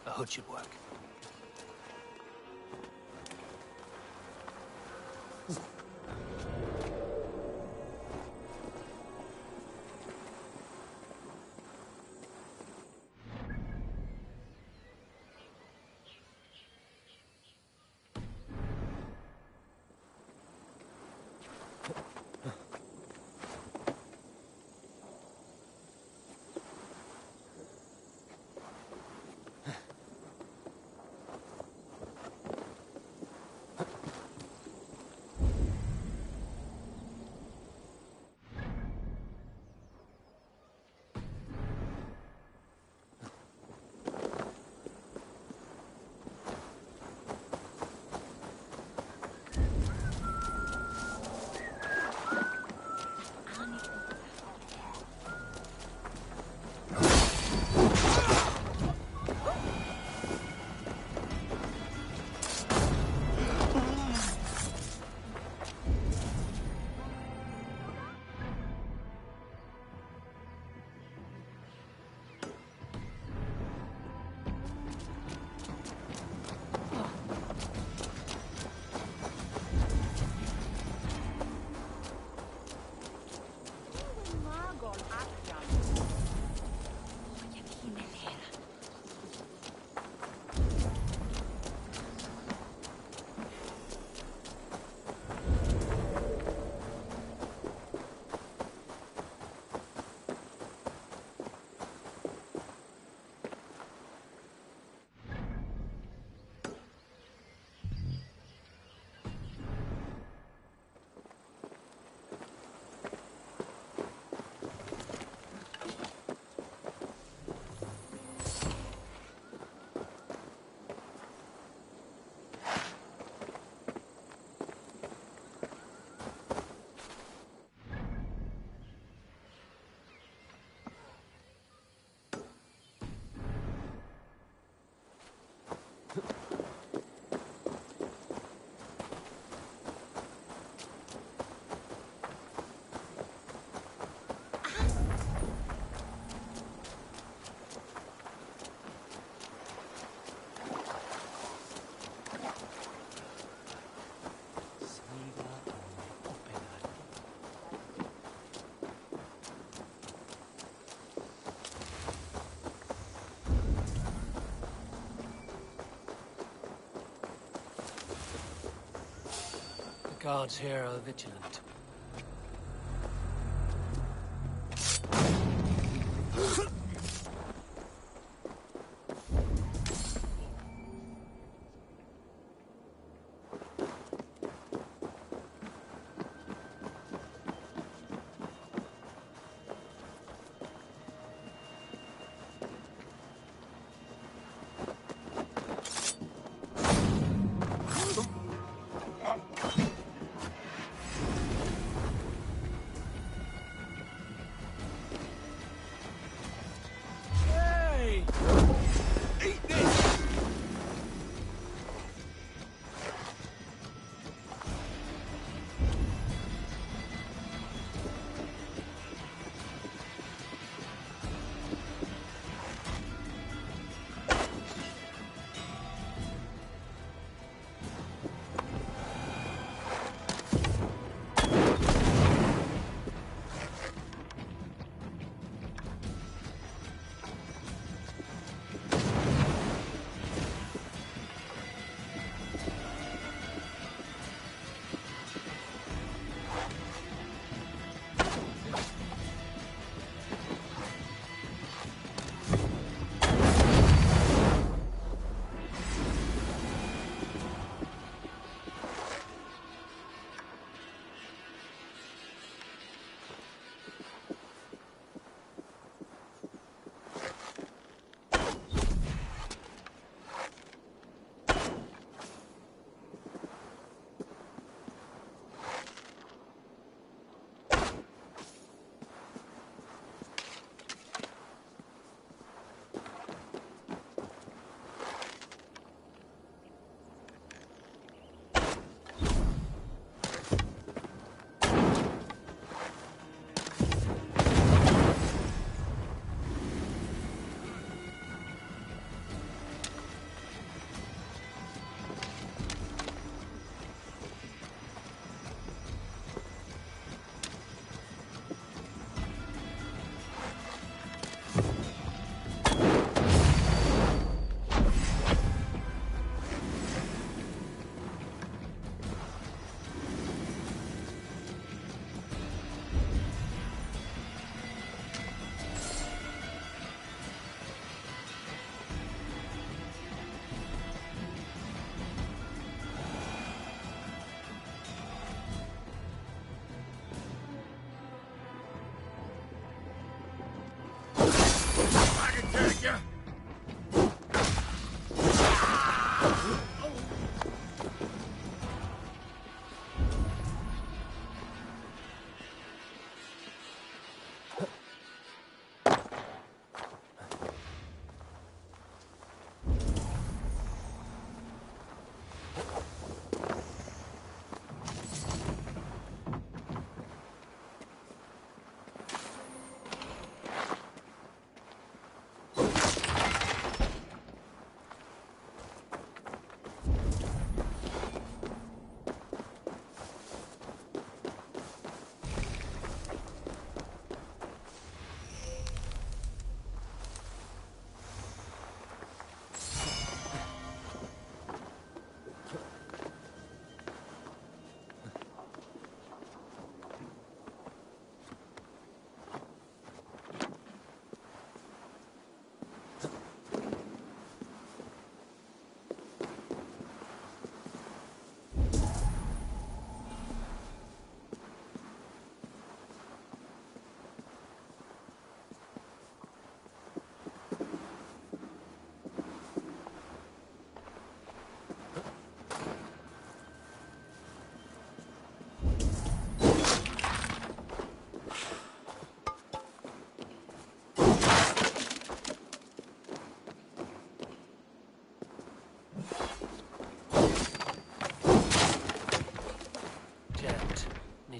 A hood should work. Guards here are vigilant.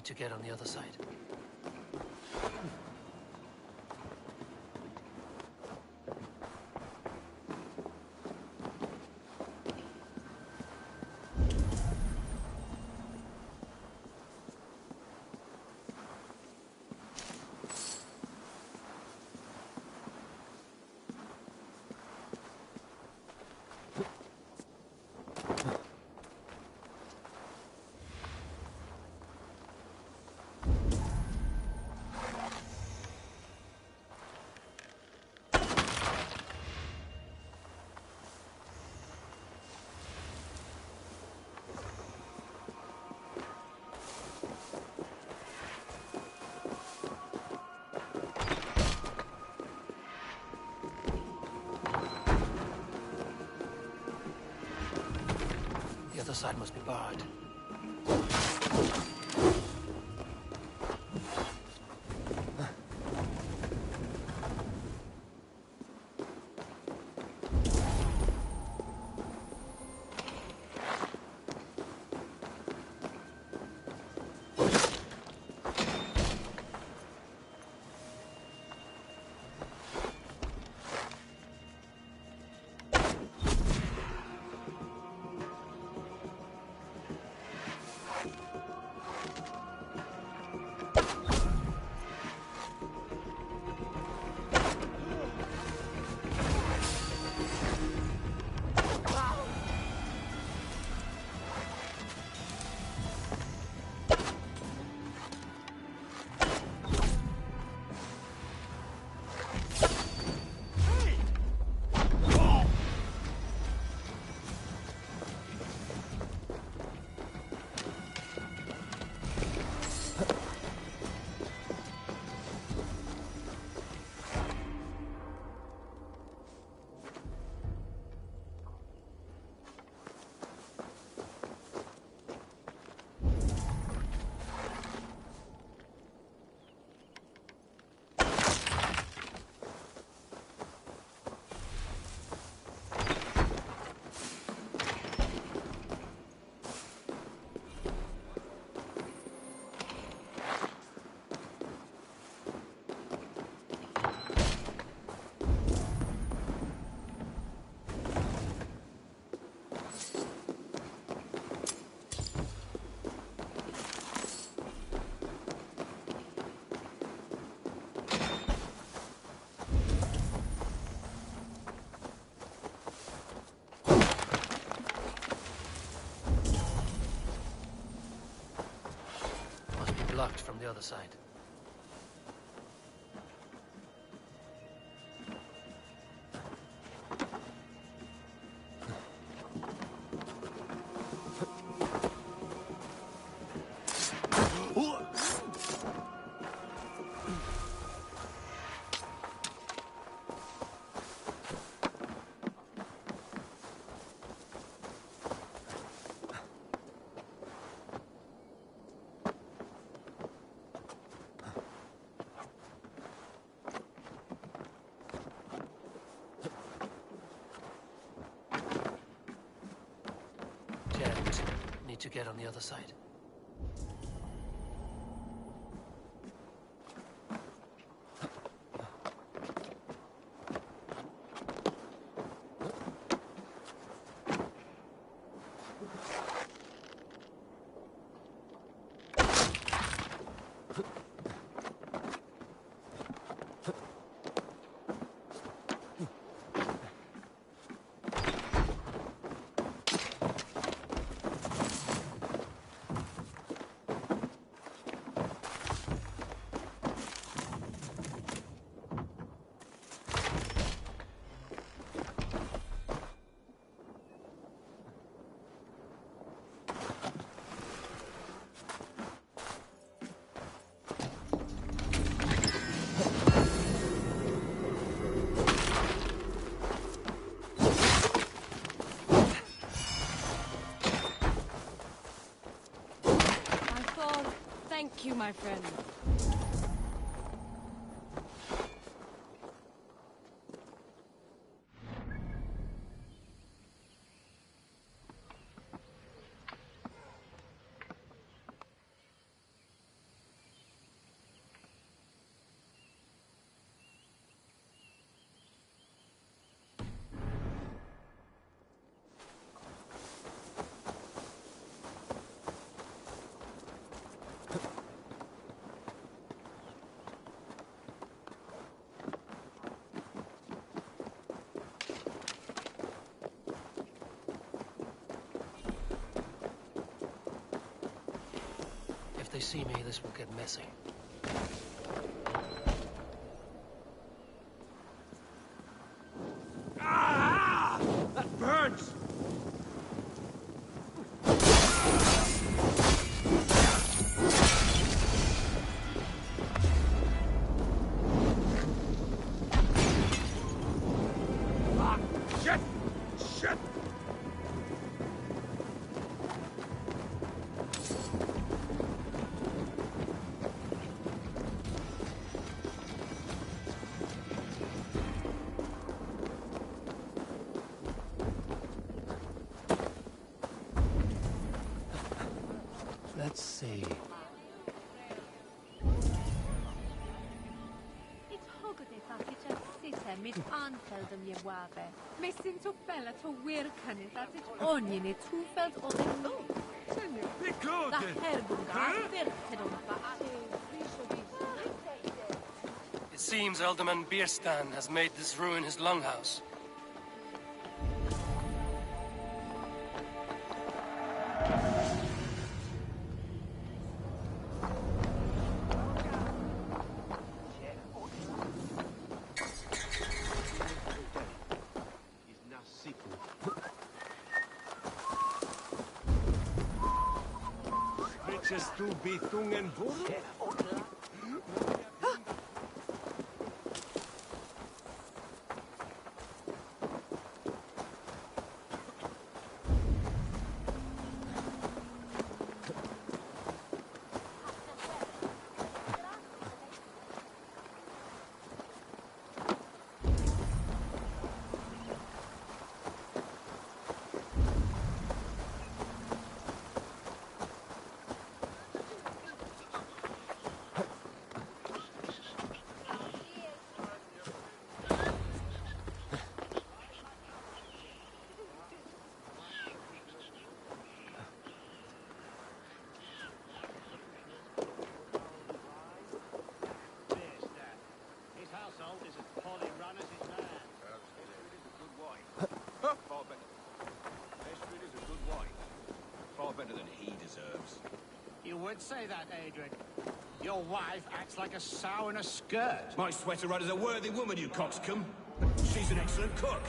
Need to get on the other side. The other side must be barred. Blocked from the other side. Need to get on the other side. Thank you, my friend. If they see me, this will get messy. Ah! That burns! Ah! Shit! Shit! Let's see. It's hogade that it sita mid anfeldum je wabe. Messin to fella to wirkan it that it onion it two felt on the no. The herbunga verted It seems Alderman Bierstan has made this ruin his longhouse. Bitches du Bithungen Wurm? You would say that, Adrian. Your wife acts like a sow in a skirt. My sweater rider's a worthy woman, you coxcomb. She's an excellent cook.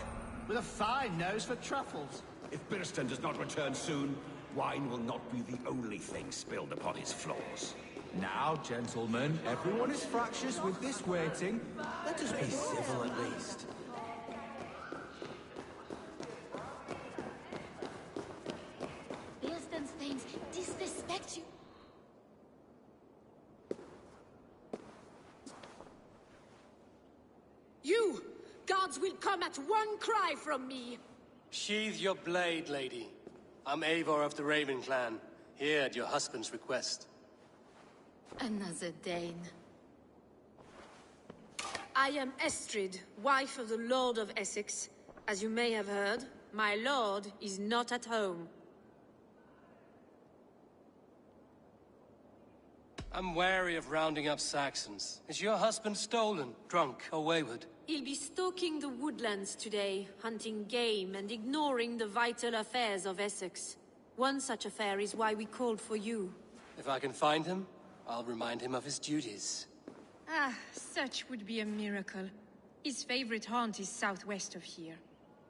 With a fine nose for truffles. If Birston does not return soon, wine will not be the only thing spilled upon his floors. Now, gentlemen, everyone is fractious with this waiting. Let us be civil at least. Bierston's things disrespect you. You! Gods will come at one cry from me! Sheathe your blade, lady. I'm Eivor of the Raven Clan, here at your husband's request. Another Dane. I am Estrid, wife of the Lord of Essex. As you may have heard, my lord is not at home. I'm wary of rounding up Saxons. Is your husband stolen, drunk, or wayward? He'll be stalking the woodlands today, hunting game and ignoring the vital affairs of Essex. One such affair is why we called for you. If I can find him, I'll remind him of his duties. Ah, such would be a miracle. His favorite haunt is southwest of here.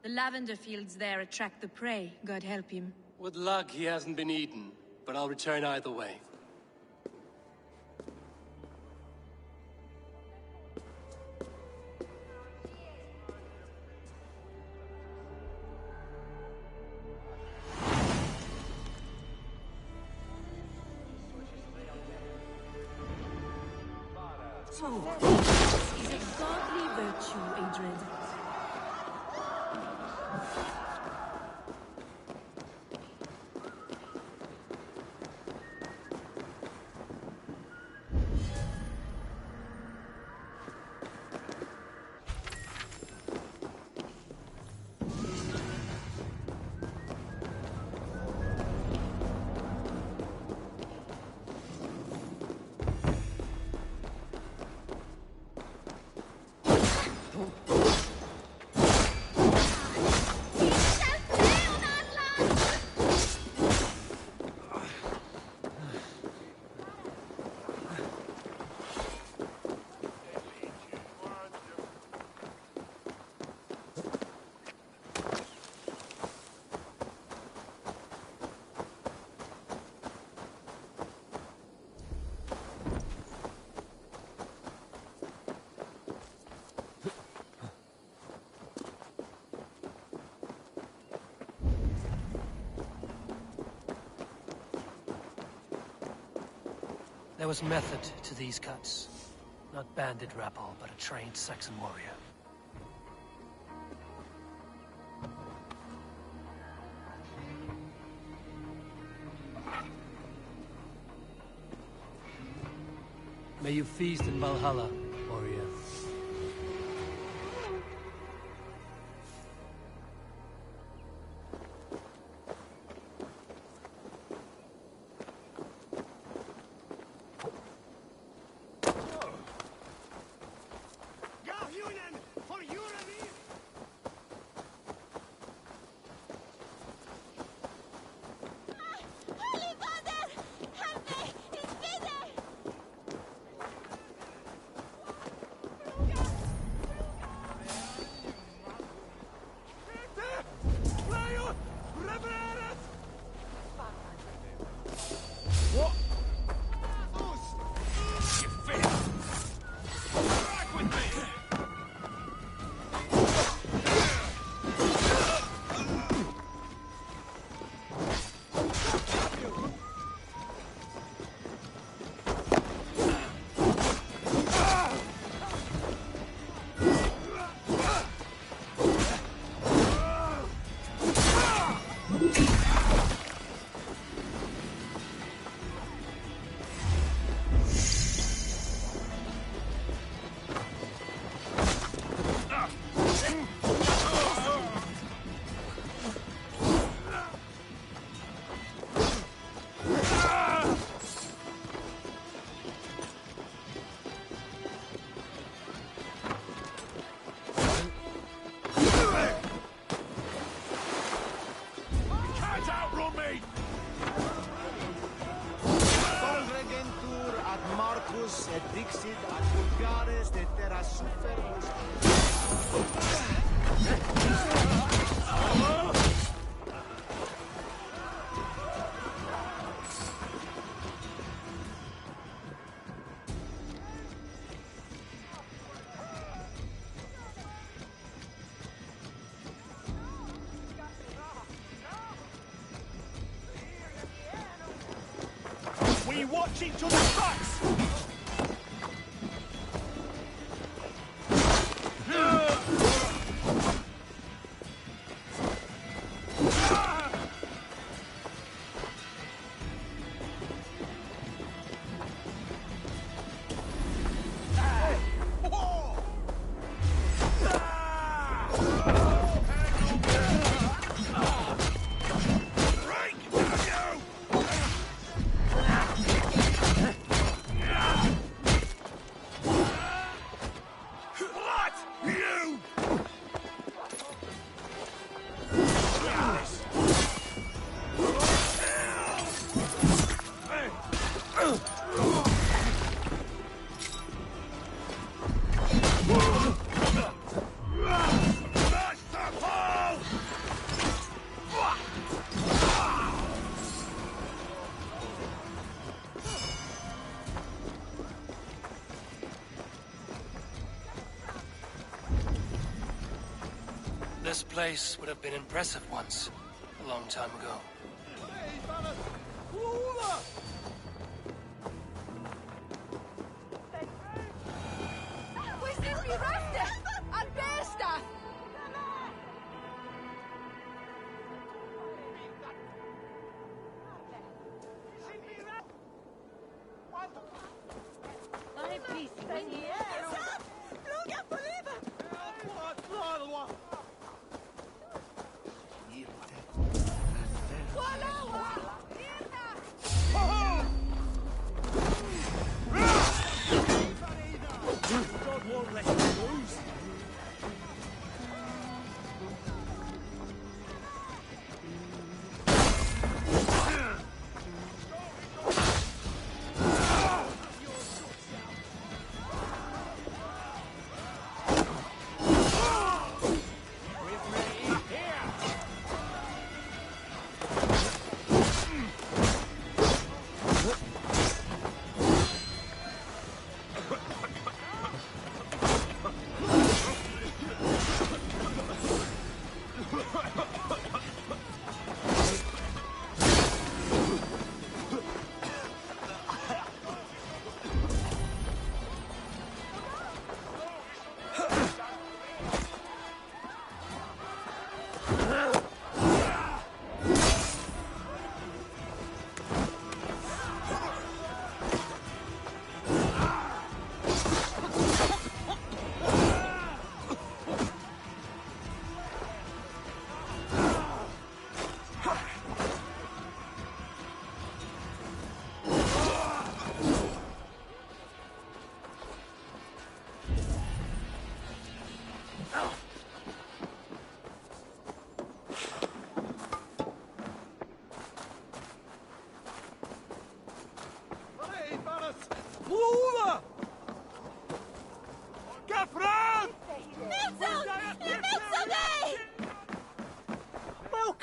The lavender fields there attract the prey, God help him. With luck, he hasn't been eaten, but I'll return either way. This is a godly virtue, Adrian. There was method to these cuts. Not bandit rabble, but a trained Saxon warrior. May you feast in Valhalla, warrior. et dixit ad vulgares de terra suferus. We watch each other's backs! This place would have been impressive once, a long time ago.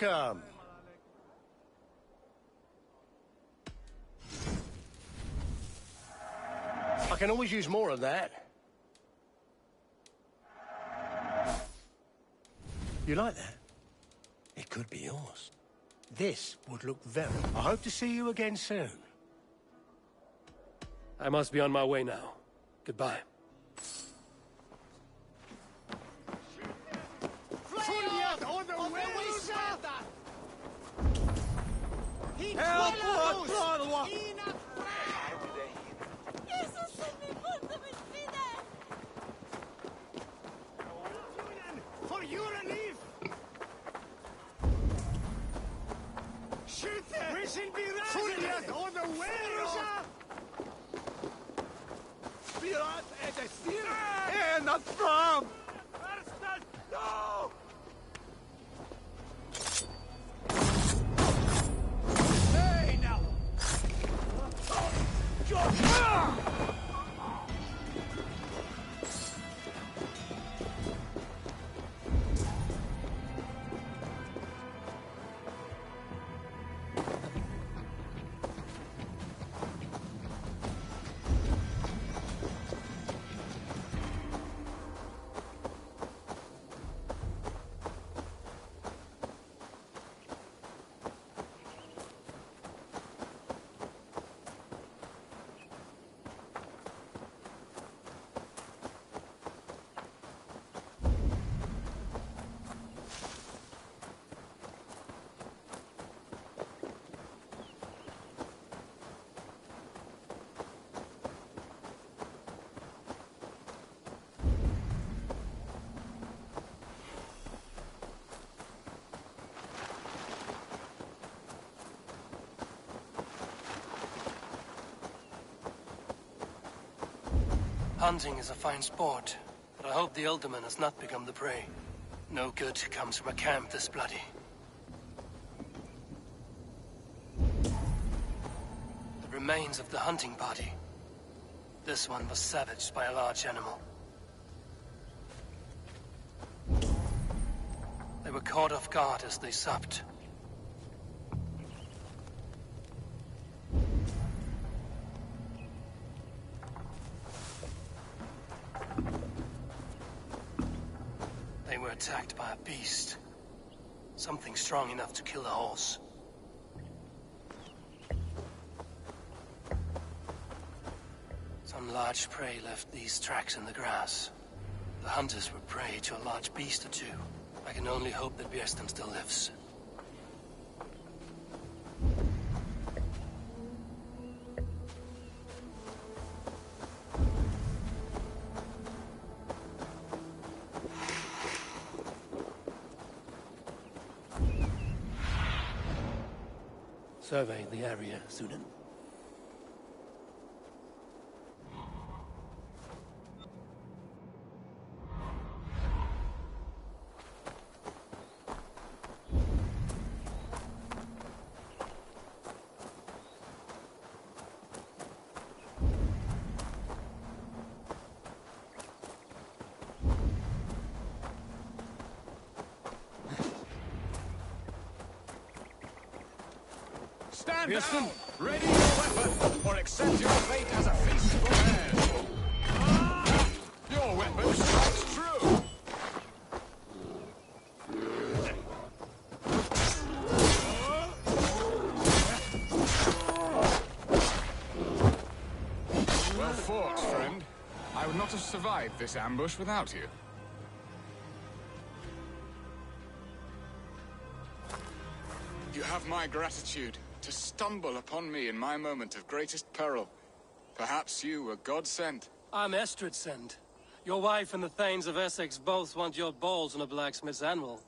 Welcome. I can always use more of that. You like that? It could be yours. This would look very... I hope to see you again soon. I must be on my way now. Goodbye. For your relief! Shoot them! Furiat on the way! Spirat et estir! And not from! No! Hey, now! Hunting is a fine sport, but I hope the Alderman has not become the prey. No good comes from a camp this bloody. The remains of the hunting party. This one was savaged by a large animal. They were caught off guard as they supped. They were attacked by a beast. Something strong enough to kill a horse. Some large prey left these tracks in the grass. The hunters were prey to a large beast or two. I can only hope that Björnstam still lives. Survey the area, Sunan. Stand down! Ready your weapon, or accept your fate as a feast for bears! Your weapon strikes true! Well fought, friend. I would not have survived this ambush without you. You have my gratitude. To stumble upon me in my moment of greatest peril. Perhaps you were God-sent. I'm Estrid sent. Your wife and the Thanes of Essex both want your balls on a blacksmith's anvil.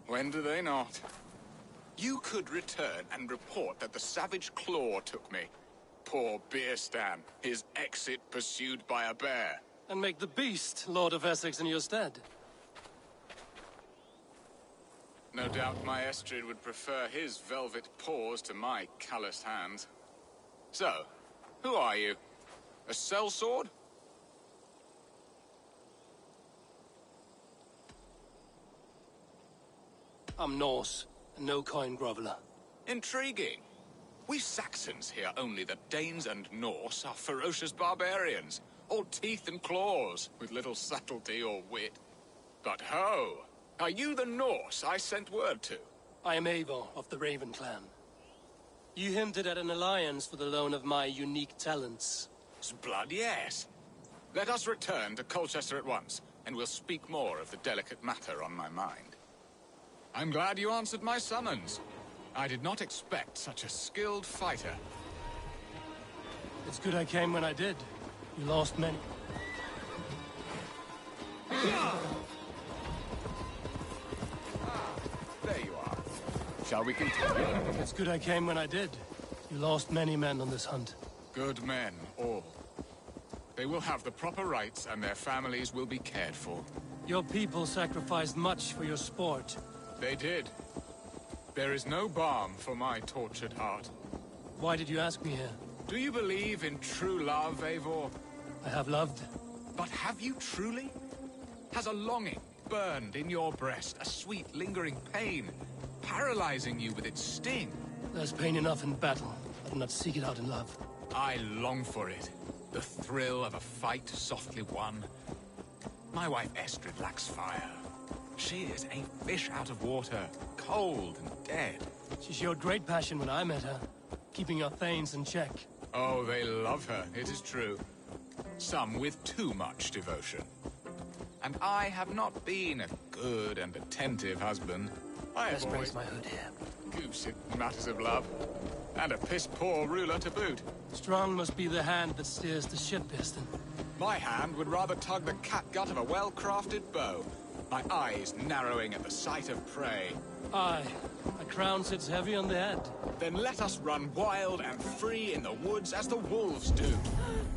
When do they not? You could return and report that the savage claw took me. Poor Björnstam, his exit pursued by a bear. And make the beast Lord of Essex in your stead. No doubt my Estrid would prefer his velvet paws to my calloused hands. So, who are you? A sellsword? I'm Norse, and no coin groveler. Intriguing. We Saxons hear only that Danes and Norse are ferocious barbarians, all teeth and claws, with little subtlety or wit. But ho! Are you the Norse I sent word to? I am Eivor of the Raven clan. You hinted at an alliance for the loan of my unique talents. Blood, yes. Let us return to Colchester at once, and we'll speak more of the delicate matter on my mind. I'm glad you answered my summons. I did not expect such a skilled fighter. It's good I came when I did. You lost many. There you are. Shall we continue? It's good I came when I did. You lost many men on this hunt. Good men, all. They will have the proper rights, and their families will be cared for. Your people sacrificed much for your sport. They did. There is no balm for my tortured heart. Why did you ask me here? Do you believe in true love, Eivor? I have loved. But have you truly? Has a longing burned in your breast, a sweet, lingering pain, paralyzing you with its sting? There's pain enough in battle. I do not seek it out in love. I long for it. The thrill of a fight softly won. My wife Estrid lacks fire. She is a fish out of water, cold and dead. She showed great passion when I met her, keeping your thanes in check. Oh, they love her, it is true. Some with too much devotion. And I have not been a good and attentive husband. I have always my hood here. Goose in matters of love. And a piss-poor ruler to boot. Strong must be the hand that steers the ship, Piston. My hand would rather tug the catgut of a well-crafted bow. My eyes narrowing at the sight of prey. Aye, a crown sits heavy on the head. Then let us run wild and free in the woods as the wolves do.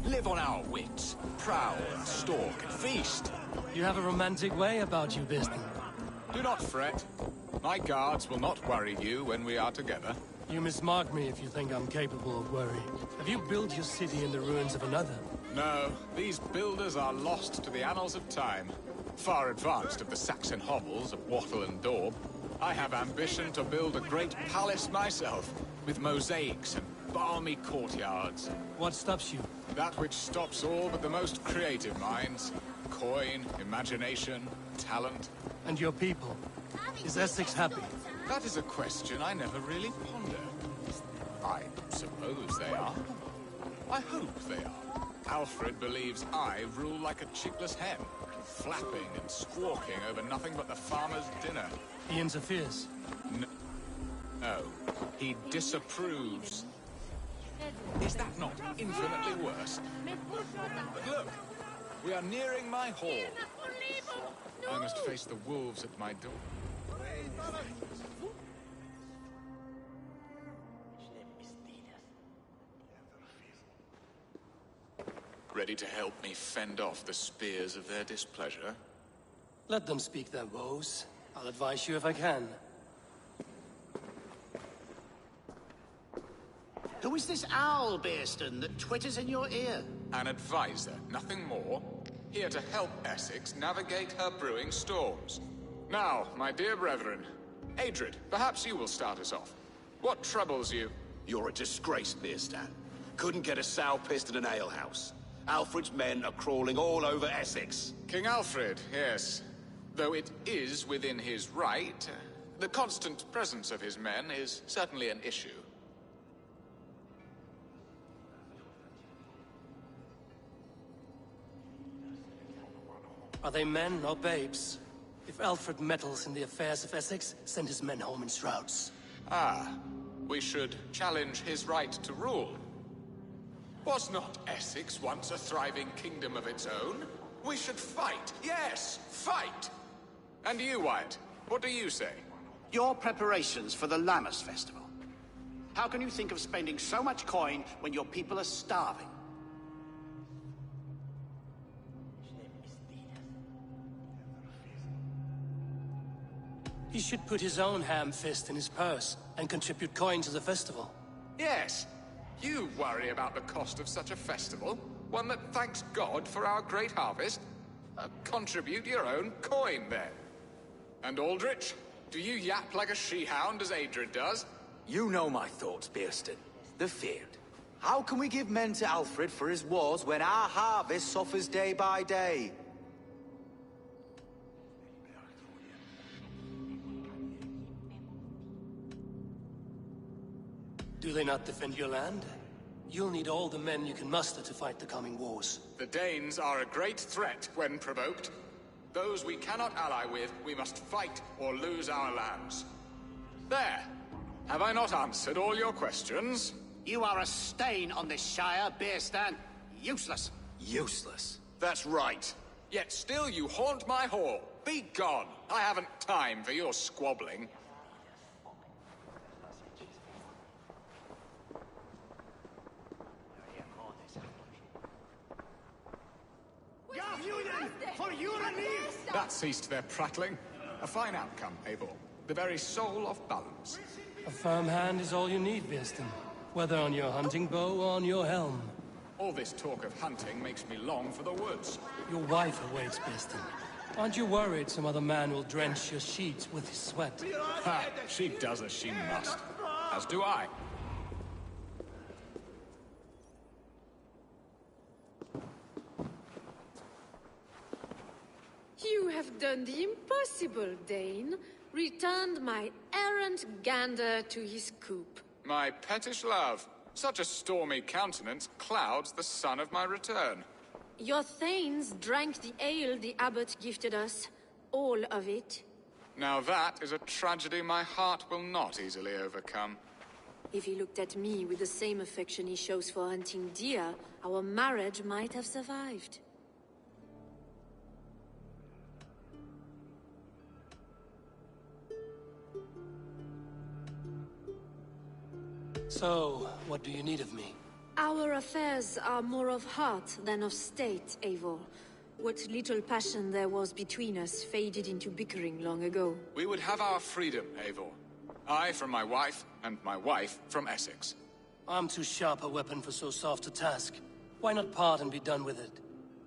Live on our wits, prowl and stalk and feast. You have a romantic way about you, Piston. Do not fret. My guards will not worry you when we are together. You mismark me if you think I'm capable of worry. Have you built your city in the ruins of another? No, these builders are lost to the annals of time. Far advanced of the Saxon hovels of Wattle and Daub. I have ambition to build a great palace myself, with mosaics and balmy courtyards. What stops you? That which stops all but the most creative minds. Coin, imagination, talent. And your people? Is Essex happy? That is a question I never really ponder. I suppose they are. I hope they are. Alfred believes I rule like a chickless hen, flapping and squawking over nothing but the farmer's dinner. He interferes? No, he disapproves. Is that not infinitely worse? But look, we are nearing my hall. I must face the wolves at my door. Ready to help me fend off the spears of their displeasure? Let them speak their woes. I'll advise you if I can. Who is this owl, Bearston, that twitters in your ear? An advisor, nothing more. Here to help Essex navigate her brewing storms. Now, my dear brethren, Adrid, perhaps you will start us off. What troubles you? You're a disgrace, Beerstan. Couldn't get a sow pissed in an alehouse. Alfred's men are crawling all over Essex. King Alfred, yes. Though it is within his right, the constant presence of his men is certainly an issue. Are they men or babes? If Alfred meddles in the affairs of Essex, send his men home in shrouds. Ah, we should challenge his right to rule. Was not Essex once a thriving kingdom of its own? We should fight, yes, fight! And you, Wyatt, what do you say? Your preparations for the Lammas Festival. How can you think of spending so much coin when your people are starving? He should put his own ham fist in his purse and contribute coin to the festival. Yes, you worry about the cost of such a festival, one that thanks God for our great harvest. Contribute your own coin, then. And Aldrich, Do you yap like a she-hound as Adrid does? You know my thoughts, Bearston. The feared. How can we give men to Alfred for his wars when our harvest suffers day by day? Do they not defend your land? You'll need all the men you can muster to fight the coming wars. The Danes are a great threat when provoked. Those we cannot ally with, we must fight or lose our lands. There! Have I not answered all your questions? You are a stain on this Shire, Bearstan. Useless. Useless? That's right. Yet still you haunt my hall. Be gone. I haven't time for your squabbling. That ceased their prattling. A fine outcome, Eivor. The very soul of balance. A firm hand is all you need, Bearston. Whether on your hunting bow or on your helm. All this talk of hunting makes me long for the woods. Your wife awaits, Bearston. Aren't you worried some other man will drench your sheets with his sweat? Ha! She does as she must. As do I. You have done the impossible, Dane. Returned my errant gander to his coop. My pettish love. Such a stormy countenance clouds the sun of my return. Your thanes drank the ale the abbot gifted us. All of it. Now that is a tragedy my heart will not easily overcome. If he looked at me with the same affection he shows for hunting deer, our marriage might have survived. So, what do you need of me? Our affairs are more of heart than of state, Eivor. What little passion there was between us faded into bickering long ago. We would have our freedom, Eivor. I from my wife, and my wife from Essex. I'm too sharp a weapon for so soft a task. Why not part and be done with it?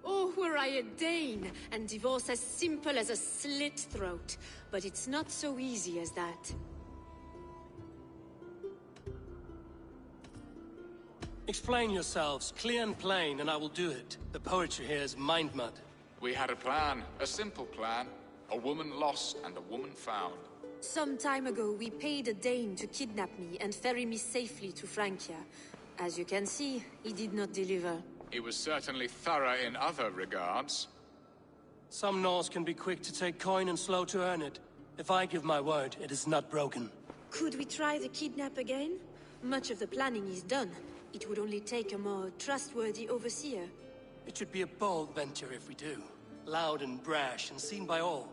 Oh, were I a Dane, and divorce as simple as a slit throat. But it's not so easy as that. Explain yourselves, clear and plain, and I will do it. The poetry here is mind mud. We had a plan, a simple plan. A woman lost and a woman found. Some time ago, we paid a Dane to kidnap me and ferry me safely to Francia. As you can see, he did not deliver. He was certainly thorough in other regards. Some Norse can be quick to take coin and slow to earn it. If I give my word, it is not broken. Could we try the kidnap again? Much of the planning is done. It would only take a more trustworthy overseer. It should be a bold venture if we do. Loud and brash and seen by all.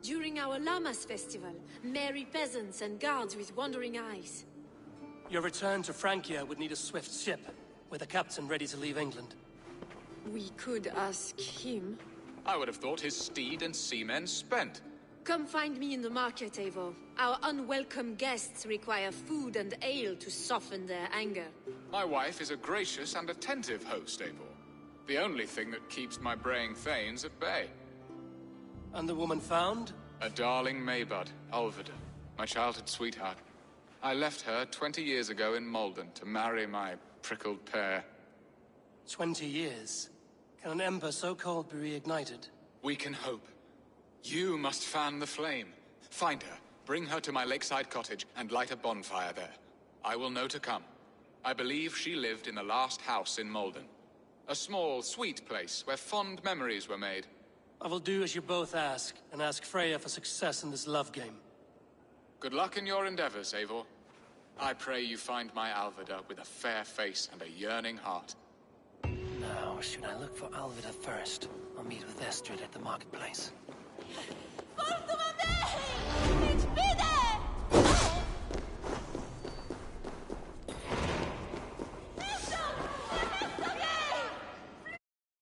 During our Llamas festival, merry peasants and guards with wandering eyes. Your return to Francia would need a swift ship, with a captain ready to leave England. We could ask him. I would have thought his steed and seamen spent. Come find me in the market, Eivor. Our unwelcome guests require food and ale to soften their anger. My wife is a gracious and attentive host, Eivor. The only thing that keeps my braying thanes at bay. And the woman found? A darling Maybud, Alvida, my childhood sweetheart. I left her 20 years ago in Malden to marry my prickled pear. 20 years? Can an ember so cold be reignited? We can hope. You must fan the flame. Find her, bring her to my lakeside cottage, and light a bonfire there. I will know to come. I believe she lived in the last house in Malden. A small, sweet place where fond memories were made. I will do as you both ask, and ask Freya for success in this love game. Good luck in your endeavors, Eivor. I pray you find my Alvida with a fair face and a yearning heart. Now, should I look for Alvida first, or meet with Estrid at the marketplace? Fortumande!